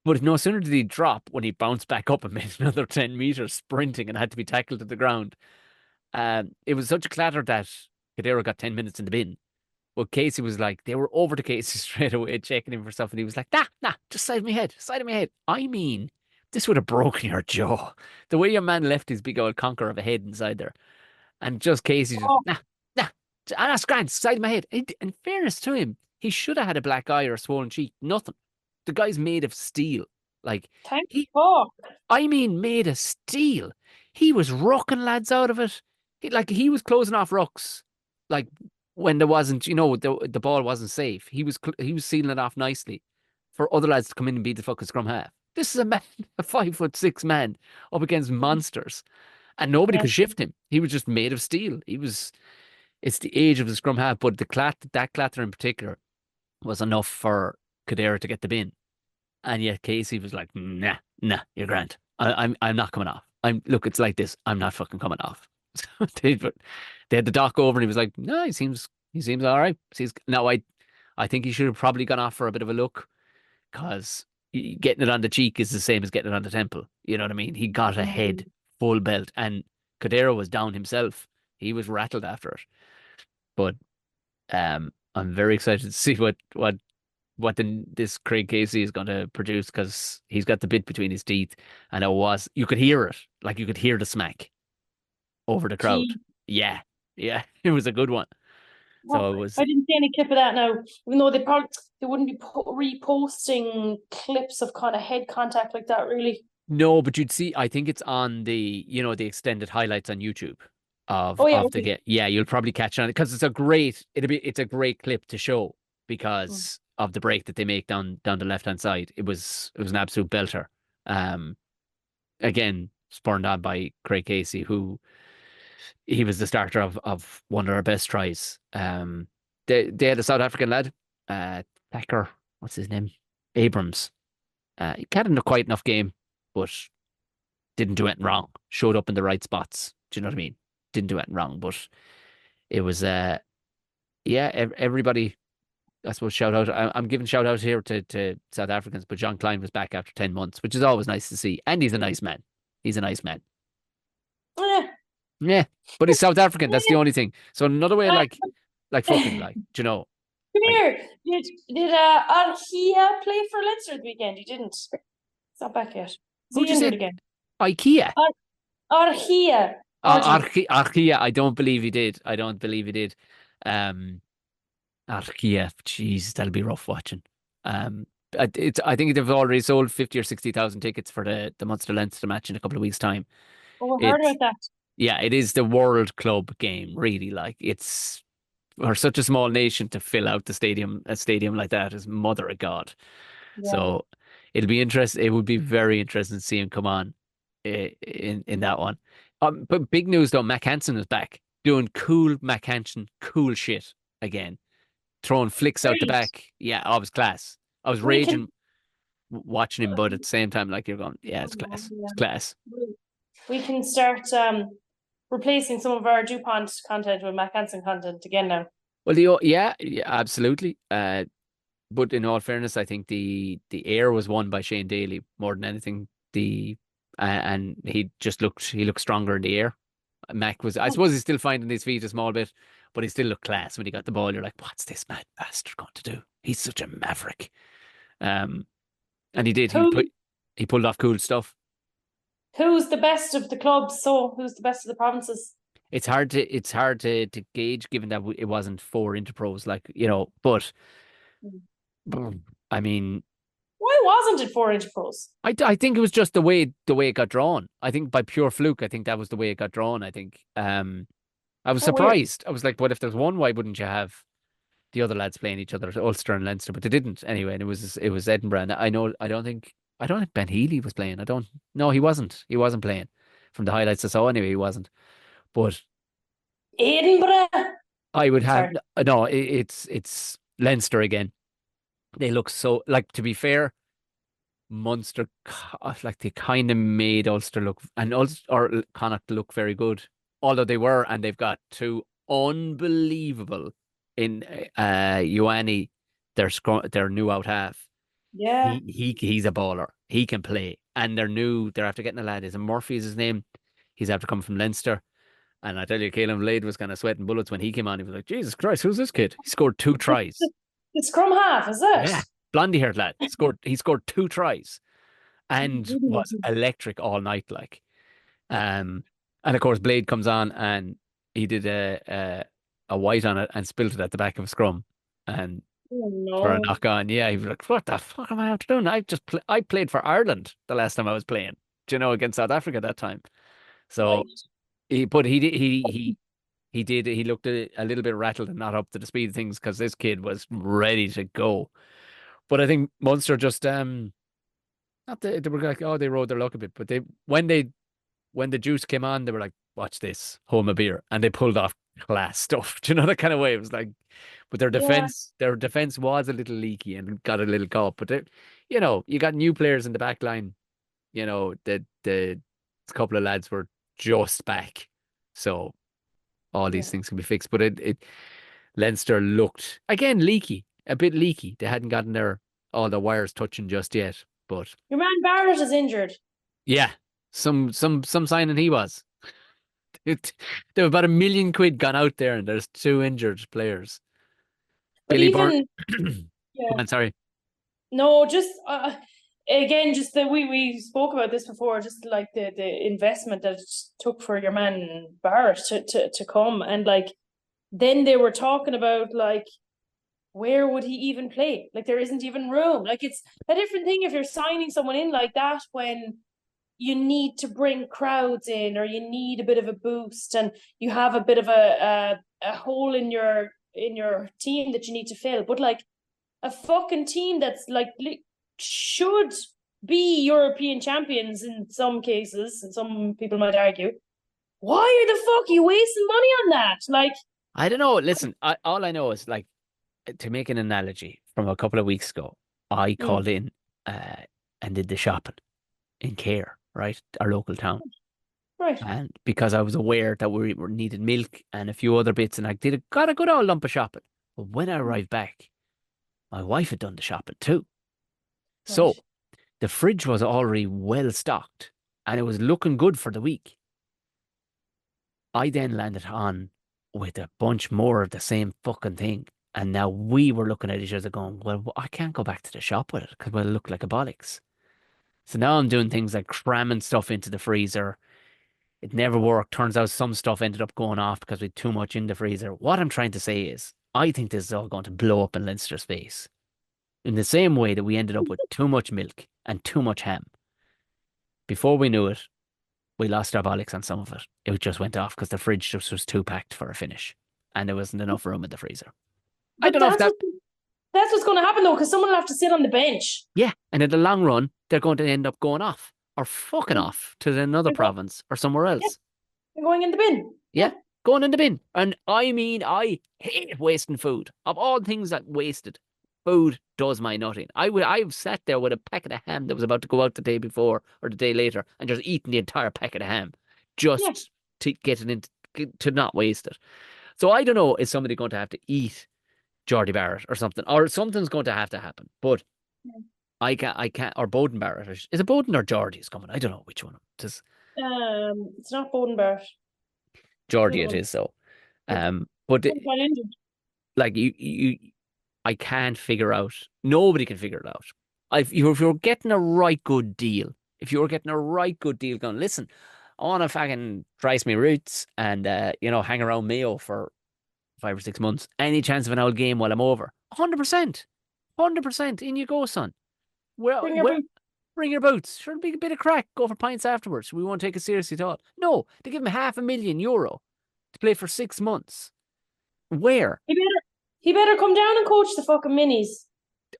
But no sooner did he drop when he bounced back up and made another 10 meters sprinting and had to be tackled to the ground. It was such a clatter that Cordero got 10 minutes in the bin. But Casey was like, they were over to Casey straight away, checking him for stuff. And he was like, nah, just side of my head. I mean, this would have broken your jaw. The way your man left his big old conker of a head inside there. And just Casey just, nah, that's grand, side of my head. In fairness to him, he should have had a black eye or a swollen cheek. Nothing. The guy's made of steel. Like, I mean, made of steel. He was rocking lads out of it. He was closing off rucks. Like, when there wasn't, the ball wasn't safe. He was sealing it off nicely for other lads to come in and beat the fucking scrum half. This is a man, a 5'6" man up against monsters, and nobody could shift him. He was just made of steel. It's the age of the scrum half, but that clatter in particular was enough for Cordero to get the bin, and yet Casey was like, nah, you're grand. I'm not coming off. Look, it's like this. I'm not fucking coming off. they had the doc over, and he was like, no, he seems all right. I think he should have probably gone off for a bit of a look, because getting it on the cheek is the same as getting it on the temple. You know what I mean? He got a head full belt, and Cordero was down himself. He was rattled after it. But I'm very excited to see what this Craig Casey is going to produce, because he's got the bit between his teeth, and you could hear it, like you could hear the smack over the crowd. Yeah, it was a good one. So it was. I didn't see any clip of that now, even though they wouldn't be reposting clips of kind of head contact like that, really. No, but you'd see. I think it's on the the extended highlights on YouTube of the game. Yeah, you'll probably catch on it, because it's a great clip to show because of the break that they make down the left hand side. It was an absolute belter. Again, spurned on by Craig Casey, who he was the starter of one of our best tries. They had a South African lad, Thacker, what's his name? Abrams. He had a quite enough game, but didn't do anything wrong. Showed up in the right spots. Do you know what I mean? Didn't do anything wrong, but it was everybody I suppose shout out. I'm giving shout out here to South Africans, but John Klein was back after 10 months, which is always nice to see. And he's a nice man. He's a nice man. Eh, Yeah, but he's South African. That's the only thing. So another way, uh, like fucking, like, do you know, Come like, here. Did Archia play for Leinster the weekend? He didn't. It's not back yet. Is who'd he you say? injured again? IKEA. Archia. Archie. Archia. I don't believe he did. I don't believe he did. Um, Archia. Jeez, that'll be rough watching. I think they've already sold 50 or 60,000 tickets for the Munster Leinster match in a couple of weeks' time. Oh, I heard It's about that. Yeah, it is the World Club game, really. Like, it's for such a small nation to fill out a stadium like that is mother of God. Yeah. So it'll be interesting. It would be very interesting to see him come on in that one. But big news though, Mac Hansen is back doing cool Mac Hansen cool shit again, throwing flicks out the Great. back. Yeah, I was class. I was We can raging watching him, but at the same time, like, you're going, yeah, it's class. It's class. we can start replacing some of our DuPont content with Mac Hansen content again now. Well, yeah, absolutely. But in all fairness, I think the air was won by Shane Daly more than anything. And he looked stronger in the air. Mac was, I suppose, he's still finding his feet a small bit, but he still looked class when he got the ball. You're like, what's this mad bastard going to do? He's such a maverick. And he did. He pulled off cool stuff. Who's the best of the clubs? So who's the best of the provinces? It's hard to gauge given that it wasn't 4 interpros, like, you know. But I mean, why wasn't it 4 interpros? I think it was just the way it got drawn. I think by pure fluke, I think that was the way it got drawn. I think I was surprised. Weird. I was like, "What if there's one? Why wouldn't you have the other lads playing each other, Ulster and Leinster?" But they didn't anyway. And it was Edinburgh. And I don't think Ben Healy was playing. No, he wasn't. He wasn't playing. From the highlights I saw, anyway, he wasn't. But Edinburgh. I would have no. It's Leinster again. They look so, like, to be fair, Munster, like, they kind of made Ulster look, and Ulster or Connacht look very good, although they've got 2 unbelievable in Ioane, their new out half. Yeah, he's a baller. He can play, and they're after getting a lad. Is Murphy is his name? He's after coming from Leinster. And I tell you, Caelan Blade was kind of sweating bullets when he came on. He was like, Jesus Christ, who's this kid? He scored 2 tries. The scrum half, is it? Yeah, blondie haired lad. He scored 2 tries and was electric all night, like. And of course, Blade comes on and he did a white on it and spilled it at the back of a scrum, and for a knock on. Yeah, he was like, "What the fuck am I after doing? I played for Ireland the last time I was playing, do you know, against South Africa that time." So he looked a little bit rattled and not up to the speed of things, because this kid was ready to go. But I think Munster just they were like, oh, they rode their luck a bit, but when the juice came on, they were like, watch this, hold my beer, and they pulled off class stuff. Do you know, that kind of way? It was like, but their defense was a little leaky and got a little caught. But you know, you got new players in the back line. You know, the couple of lads were just back, so all these things can be fixed. But Leinster looked again a bit leaky. They hadn't gotten all the wires touching just yet. But your man Barrett is injured. Yeah, some signing he was. There were about £1 million gone out there, and there's 2 injured players. But Billy even, yeah. I'm sorry. No, just again, just that we spoke about this before. Just like the investment that it took for your man Barrett to come, and like then they were talking about like, where would he even play? Like, there isn't even room. Like, it's a different thing if you're signing someone in like that when you need to bring crowds in, or you need a bit of a boost, and you have a bit of a hole in your team that you need to fill. But like a fucking team that's like should be European champions in some cases, and some people might argue, why are the fuck you wasting money on that? Like, I don't know. Listen, all I know is, like, to make an analogy from a couple of weeks ago, I called in and did the shopping in Care, right, our local town. Right. And because I was aware that we needed milk and a few other bits, and I got a good old lump of shopping. But when I arrived back, my wife had done the shopping too. Right. So the fridge was already well stocked and it was looking good for the week. I then landed on with a bunch more of the same fucking thing. And now we were looking at each other going, well, I can't go back to the shop with it because we'll look like a bollocks. So now I'm doing things like cramming stuff into the freezer. It never worked. Turns out some stuff ended up going off because we had too much in the freezer. What I'm trying to say is, I think this is all going to blow up in Leinster's face. In the same way that we ended up with too much milk and too much ham. Before we knew it, we lost our bollocks on some of it. It just went off because the fridge just was too packed for a finish. And there wasn't enough room in the freezer. I But don't know if that's what's going to happen though, because someone will have to sit on the bench. Yeah, and in the long run, they're going to end up going off or fucking off to another province or somewhere else. They're going in the bin. Yeah, going in the bin. And I mean, I hate wasting food. Of all things that wasted, food does my nutting. I've sat there with a packet of ham that was about to go out the day before or the day later and just eaten the entire packet of ham just to get it into to not waste it. So I don't know, is somebody going to have to eat Geordie Barrett or something, or something's going to happen. But I can't, or Bowden Barrett. Is it Bowden or Geordie is coming? I don't know which one it is. It's not Bowden Barrett. Geordie it is, so. But like I can't figure out. Nobody can figure it out. If you're getting a right good deal, going, listen, I want to fucking trace my roots and hang around Mayo for 5 or 6 months. Any chance of an old game while I'm over? 100%. 100%. In you go, son. Bring your boots. Sure, it'll be a bit of crack. Go for pints afterwards. We won't take it seriously at all. No, they give him €500,000 to play for 6 months. Where? He better come down and coach the fucking minis.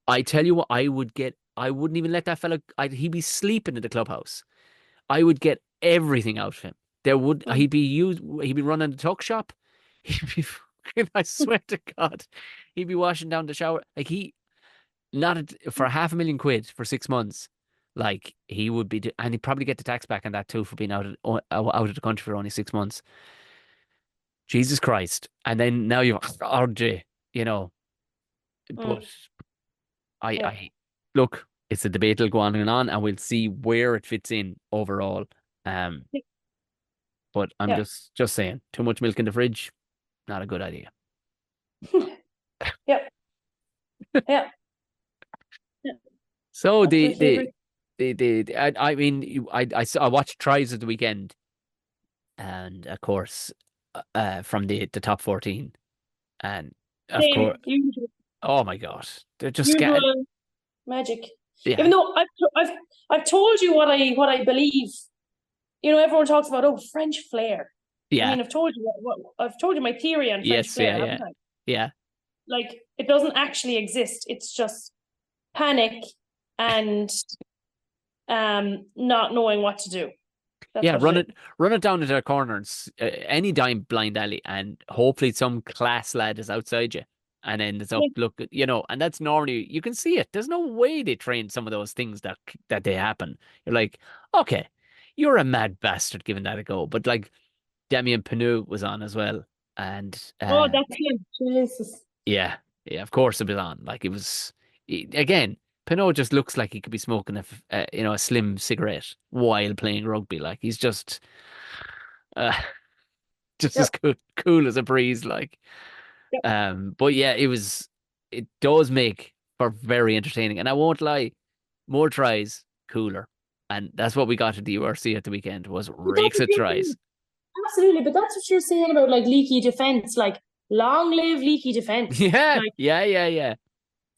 I tell you what, I wouldn't even let that fella. He'd be sleeping in the clubhouse. I would get everything out of him. He'd be running the tuck shop. He'd be. I swear to God, he'd be washing down the shower like for £500,000 for 6 months. Like he would be, and he'd probably get the tax back on that too for being out of the country for only 6 months. Jesus Christ! And then now you're RJ, But I look, it's a debate that'll go on, and we'll see where it fits in overall. But I'm just saying, too much milk in the fridge. Not a good idea. Yep. Yeah. So I watched tries of the weekend, and of course, from the top 14, and of course, oh my God, they're just magic. Yeah. Even though I've told you what I believe. Everyone talks about French flair. Yeah. I mean, I've told you my theory on French flair, haven't I? Yeah. Like, it doesn't actually exist. It's just panic and not knowing what to do. That's run it down into a corner, any blind alley, and hopefully some class lad is outside you, and then it's up. Look, and that's normally you can see it. There's no way they train some of those things that they happen. You're like, okay, you're a mad bastard giving that a go, but like. Damien Penaud was on as well, and that's him. Jesus. Yeah, of course it was on. Like it was again. Penaud just looks like he could be smoking a slim cigarette while playing rugby. Like he's just as cool as a breeze. Like, but yeah, it does make for very entertaining. And I won't lie, more tries, cooler, and that's what we got at the URC at the weekend was rakes of tries. Absolutely, but that's what you're saying about like leaky defense. Like, long live leaky defense. Yeah, like, yeah.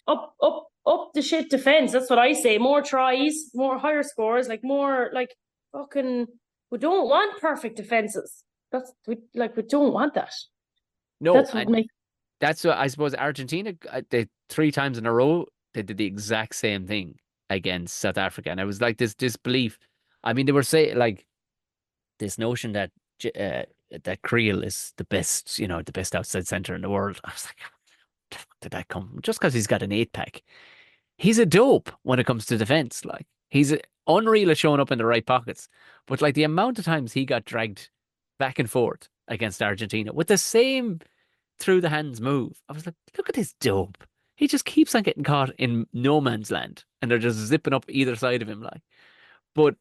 Up the shit defense. That's what I say. More tries, more higher scores. Like more like fucking. We don't want perfect defenses. We don't want that. No, that's what I suppose Argentina. They 3 times in a row they did the exact same thing against South Africa, and it was like this disbelief. I mean, they were saying like this notion that. That Creel is the best, the best outside centre in the world. I was like, where the fuck did that come? Just because he's got an 8-pack. He's a dope when it comes to defence. Like, he's unreal at showing up in the right pockets. But like the amount of times he got dragged back and forth against Argentina with the same through the hands move. I was like, look at this dope. He just keeps on getting caught in no man's land, and they're just zipping up either side of him, like. But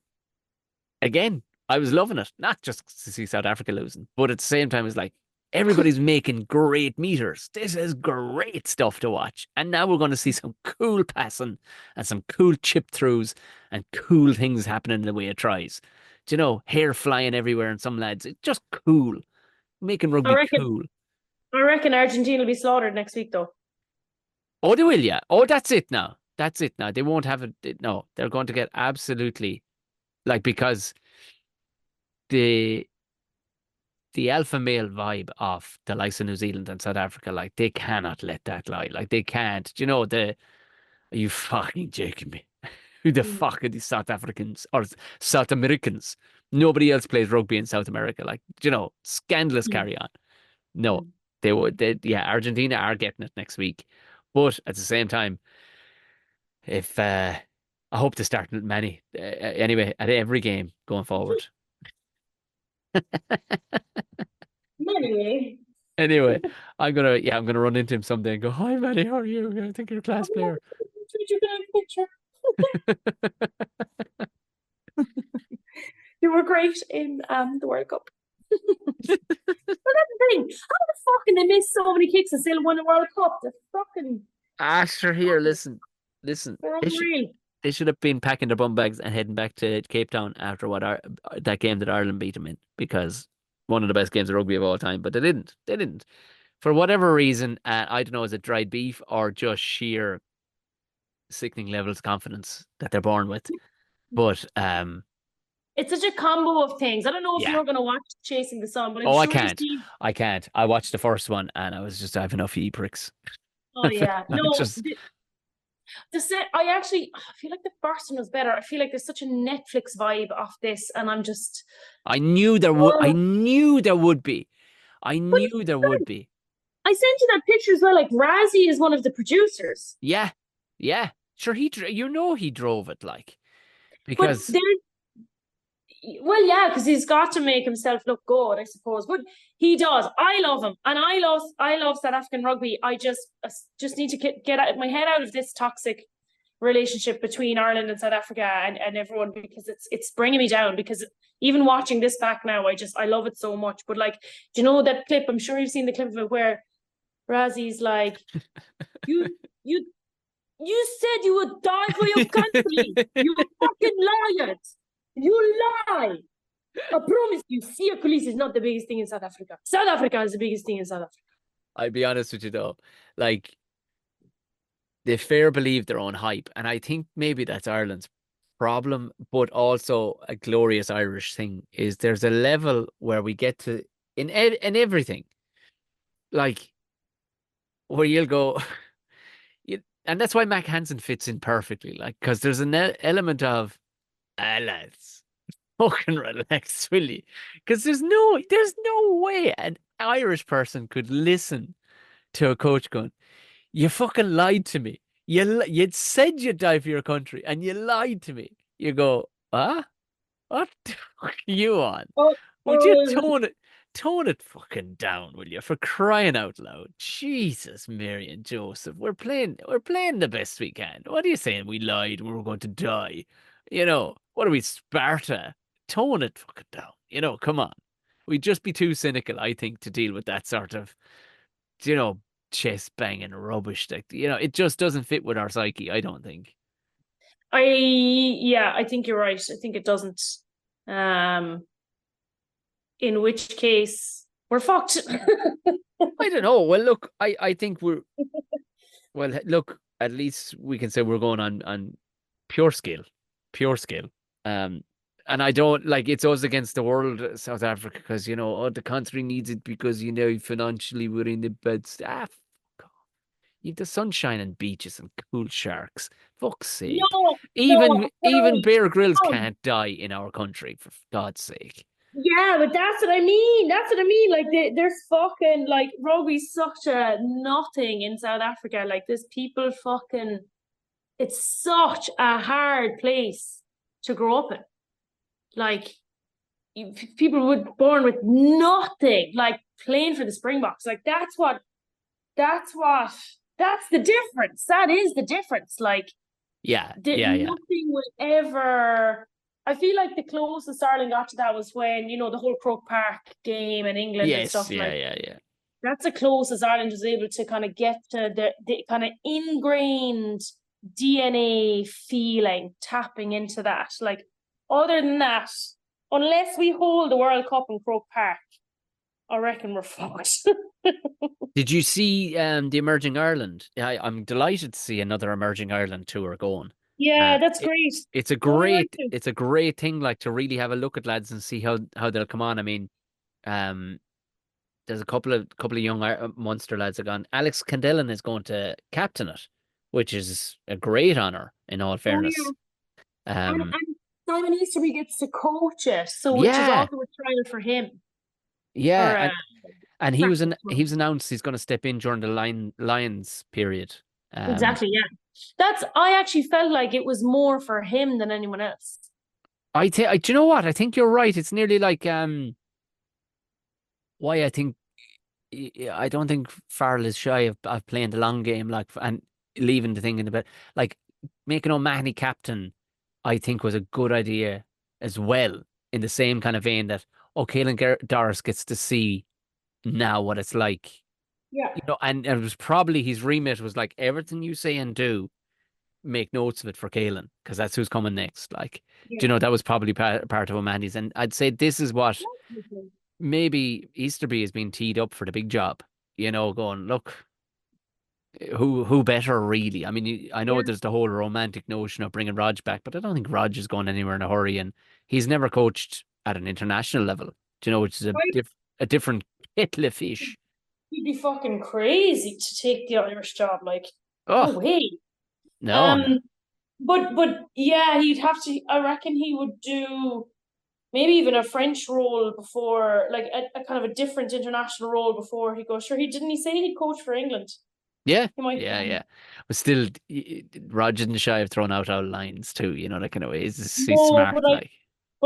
again, I was loving it, not just to see South Africa losing, but at the same time, it's like everybody's making great meters. This is great stuff to watch, and now we're going to see some cool passing and some cool chip throughs and cool things happening in the way it tries. Do you know, hair flying everywhere and some lads? It's just cool, making I rugby reckon. cool. I reckon Argentina will be slaughtered next week, though. Oh, they will, yeah. Oh, that's it now. That's it now. They won't have it. No, they're going to get absolutely like because the alpha male vibe of the likes of New Zealand and South Africa, like they cannot let that lie. Like they can't. Do you know are you fucking joking me? Who the fuck are these South Africans or South Americans? Nobody else plays rugby in South America. Like, do you know, scandalous carry on. No, they would. Yeah, Argentina are getting it next week. But at the same time, if I hope to start many anyway at every game going forward. Anyway. Anyway, I'm gonna run into him someday and go, "Hi, Manny, how are you? I think you're a class player." You were great in the World Cup. But that's the thing. How the fuck can they miss so many kicks and still win the World Cup? The fucking Asher here, listen. they're They should, unreal. they should have been packing their bum bags and heading back to Cape Town after that game that Ireland beat them in, because one of the best games of rugby of all time. But they didn't. They didn't. For whatever reason, I don't know, is it dried beef or just sheer sickening levels of confidence that they're born with? But It's such a combo of things. I don't know if yeah. you're going to watch Chasing the Sun, but I'm Oh, I sure you've can't. seen. I can't. I watched the first one and I was just, I have enough e-pricks. Oh yeah, I no. just The set. I feel like the first one was better. I feel like there's such a Netflix vibe off this, and I'm just. I knew there would. I Oh, knew there would be. I but knew there would be. I sent you that picture as well. Like Razzie is one of the producers, Yeah, yeah. Sure, he drove it like but because there. Well, yeah, because he's got to make himself look good, I suppose. But he does. I love him, and I love South African rugby. I just need to get my head out of this toxic relationship between Ireland and South Africa and everyone, because it's bringing me down. Because even watching this back now, I love it so much. But like, do you know that clip? I'm sure you've seen the clip of it where Razzie's like, you you said you would die for your country. You fucking liars. You lie. I promise you, Sia Khaleesi is not the biggest thing in South Africa. South Africa is the biggest thing in South Africa. I'll be honest with you though, like they fair believe their own hype, and I think maybe that's Ireland's problem, but also a glorious Irish thing is there's a level where we get to in everything, like where you'll go. And that's why Mac Hansen fits in perfectly, like, because there's an element of, lads, fucking relax, will you? Because there's no way an Irish person could listen to a coach going, you fucking lied to me. You'd said you'd die for your country and you lied to me. You go, what the fuck are you on? Would you tone it fucking down, will you? For crying out loud. Jesus, Mary and Joseph. We're playing the best we can. What are you saying? We lied and we were going to die. You know, what are we, Sparta? Tone it fucking down. You know, come on. We'd just be too cynical, I think, to deal with that sort of, you know, chest banging rubbish. That, you know, it just doesn't fit with our psyche, I don't think. I think you're right. I think it doesn't. In which case we're fucked. I don't know. Well, look, I think well, look, at least we can say we're going on pure skill. And I don't like it's us against the world, South Africa, because you know, the country needs it because you know financially we're in the bed. Fuck off. You've the sunshine and beaches and cool sharks. Fuck's sake. Even Bear Grylls can't die in our country, for God's sake. Yeah, but that's what I mean. That's what I mean. Like there's fucking like rugby's such a nothing in South Africa. Like there's people fucking. It's such a hard place to grow up in. Like people were born with nothing, like playing for the Springboks. Like that's what that's the difference. That is the difference. Like, Yeah, yeah. nothing will ever. I feel like the closest Ireland got to that was when, the whole Croke Park game in England and Yes, stuff like. yeah. That's the closest Ireland was able to kind of get to the kind of ingrained DNA feeling, tapping into that. Like, other than that, unless we hold the World Cup in Croke Park, I reckon we're fucked. Did you see the Emerging Ireland? I'm delighted to see another Emerging Ireland tour going. Yeah, that's It, great. it's a Oh, I like great it. it's a great thing, like, to really have a look at lads and see how they'll come on. I mean, um, there's a couple of young Munster lads that gone. Alex Candellan is going to captain it, which is a great honor in all Oh, fairness. yeah. And, Um, and Simon Easterby gets to coach it, so which is yeah, also a trial for him. yeah, For and practice run. he's announced he's going to step in during the Lions period. Exactly, yeah. I actually felt like it was more for him than anyone else. Do you know what? I think you're right. It's nearly like why I think I don't think Farrell is shy of playing the long game, like, and leaving the thing in the bit, like making O'Mahony captain. I think was a good idea as well, in the same kind of vein that Caelan Doris gets to see now what it's like, Yeah. and it was probably his remit was like, everything you say and do, make notes of it for Caelan, because that's who's coming next. Like, Yeah. that was probably part of O'Mahony's, and I'd say this is what maybe Easterby has been teed up for the big job. Going, look, who better really? I mean, I know Yeah. there's the whole romantic notion of bringing Rog back, but I don't think Rog is going anywhere in a hurry, and he's never coached at an international level. Which is a different kettle of fish. He'd be fucking crazy to take the Irish job. Like, no Oh way. no. But yeah, he'd have to. I reckon he would do maybe even a French role before, like a kind of a different international role before he goes. Sure, he say he'd coach for England. Yeah, He might. yeah. But still, Rog isn't shy of throwing out lines too. That kind of way. He's No, smart, but like.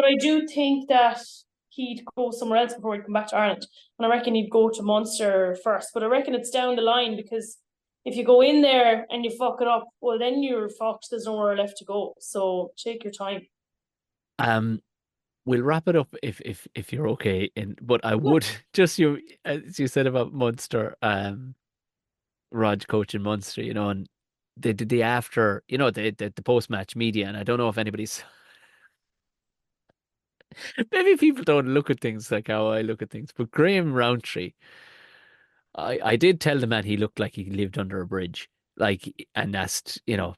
I do think that he'd go somewhere else before he'd come back to Ireland. And I reckon he'd go to Munster first. But I reckon it's down the line, because if you go in there and you fuck it up, well, then you're fucked. There's nowhere left to go. So take your time. We'll wrap it up if you're okay. But I would just, as you said about Munster, Rog coaching Munster, and they did the after, the post match media, and I don't know if anybody's maybe people don't look at things like how I look at things, but Graham Roundtree, I did tell the man he looked like he lived under a bridge, like, and asked, I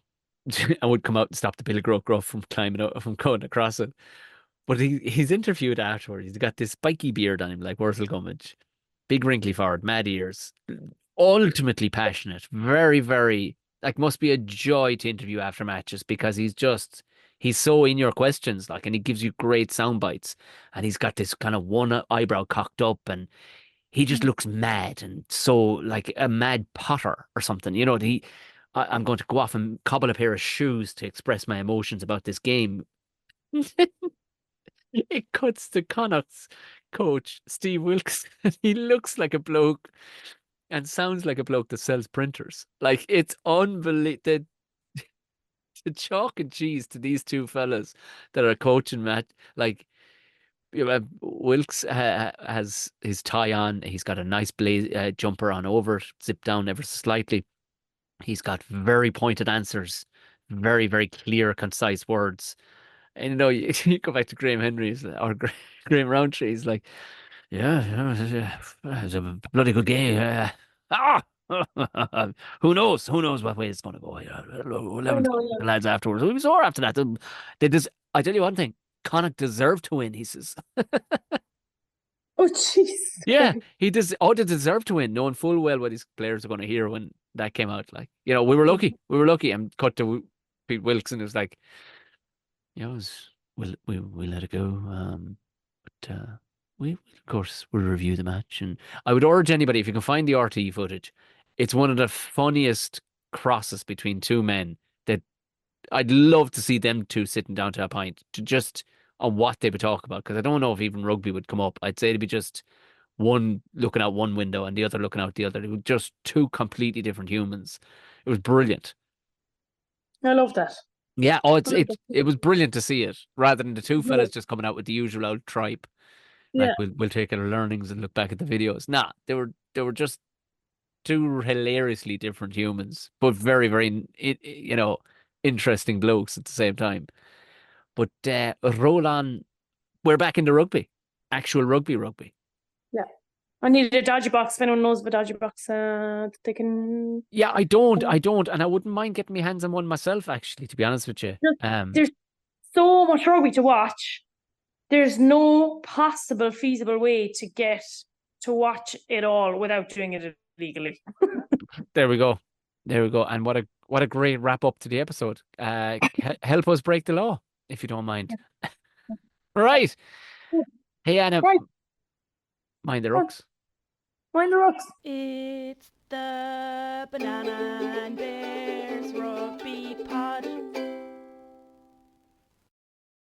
would come out and stop the Billy Gruff from climbing out, from going across it. But he's interviewed afterwards. He's got this spiky beard on him, like Wurzel Gummidge, big wrinkly forehead, mad ears, ultimately passionate, very, very, like, must be a joy to interview after matches, because he's so in your questions, like, and he gives you great sound bites, and he's got this kind of one eyebrow cocked up, and he just looks mad, and so like a mad potter or something. I'm going to go off and cobble a pair of shoes to express my emotions about this game. It cuts to Connacht's coach, Steve Wilkes. He looks like a bloke and sounds like a bloke that sells printers. Like, it's unbelievable. The chalk and cheese to these two fellas that are coaching Matt. Like, Wilkes has his tie on. He's got a nice blaze jumper on over, zipped down ever so slightly. He's got very pointed answers, very, very clear, concise words. And you go back to Graham Henry's or Graham Roundtree. He's like, yeah, it's a bloody good game. Who knows? Who knows what way it's going to go? We'll I have know, the yeah. lads afterwards. We'll be sore after that. I tell you one thing. Connacht deserved to win, he says. Oh, Jesus Yeah, Christ. he does. Oh, they deserve to win, knowing full well what his players are going to hear when that came out. Like, we were lucky. We were lucky. And cut to Pete Wilkes, and it was like, we let it go. But we of course will review the match, and I would urge anybody, if you can find the RTE footage, it's one of the funniest crosses between two men that I'd love to see them two sitting down to a pint to just on what they would talk about, because I don't know if even rugby would come up. I'd say it'd be just one looking out one window and the other looking out the other. It was just two completely different humans. It was brilliant. I love that. Yeah, it was brilliant to see it rather than the two fellas just coming out with the usual old tripe. Like Yeah. we'll take our learnings and look back at the videos. Nah, they were just two hilariously different humans, but very very interesting blokes at the same time. But roll on. We're back into rugby, actual rugby. Yeah. I needed a dodgy box. If anyone knows of a dodgy box, they can. Yeah, I don't, and I wouldn't mind getting my hands on one myself. Actually, to be honest with you, There's so much rugby to watch. There's no possible feasible way to get to watch it all without doing it illegally. There we go. And what a great wrap up to the episode. Help us break the law, if you don't mind. Right. Hey Anna, Right. mind the rooks. Mind the rooks. It's the Banana and Bears Rugby Pod.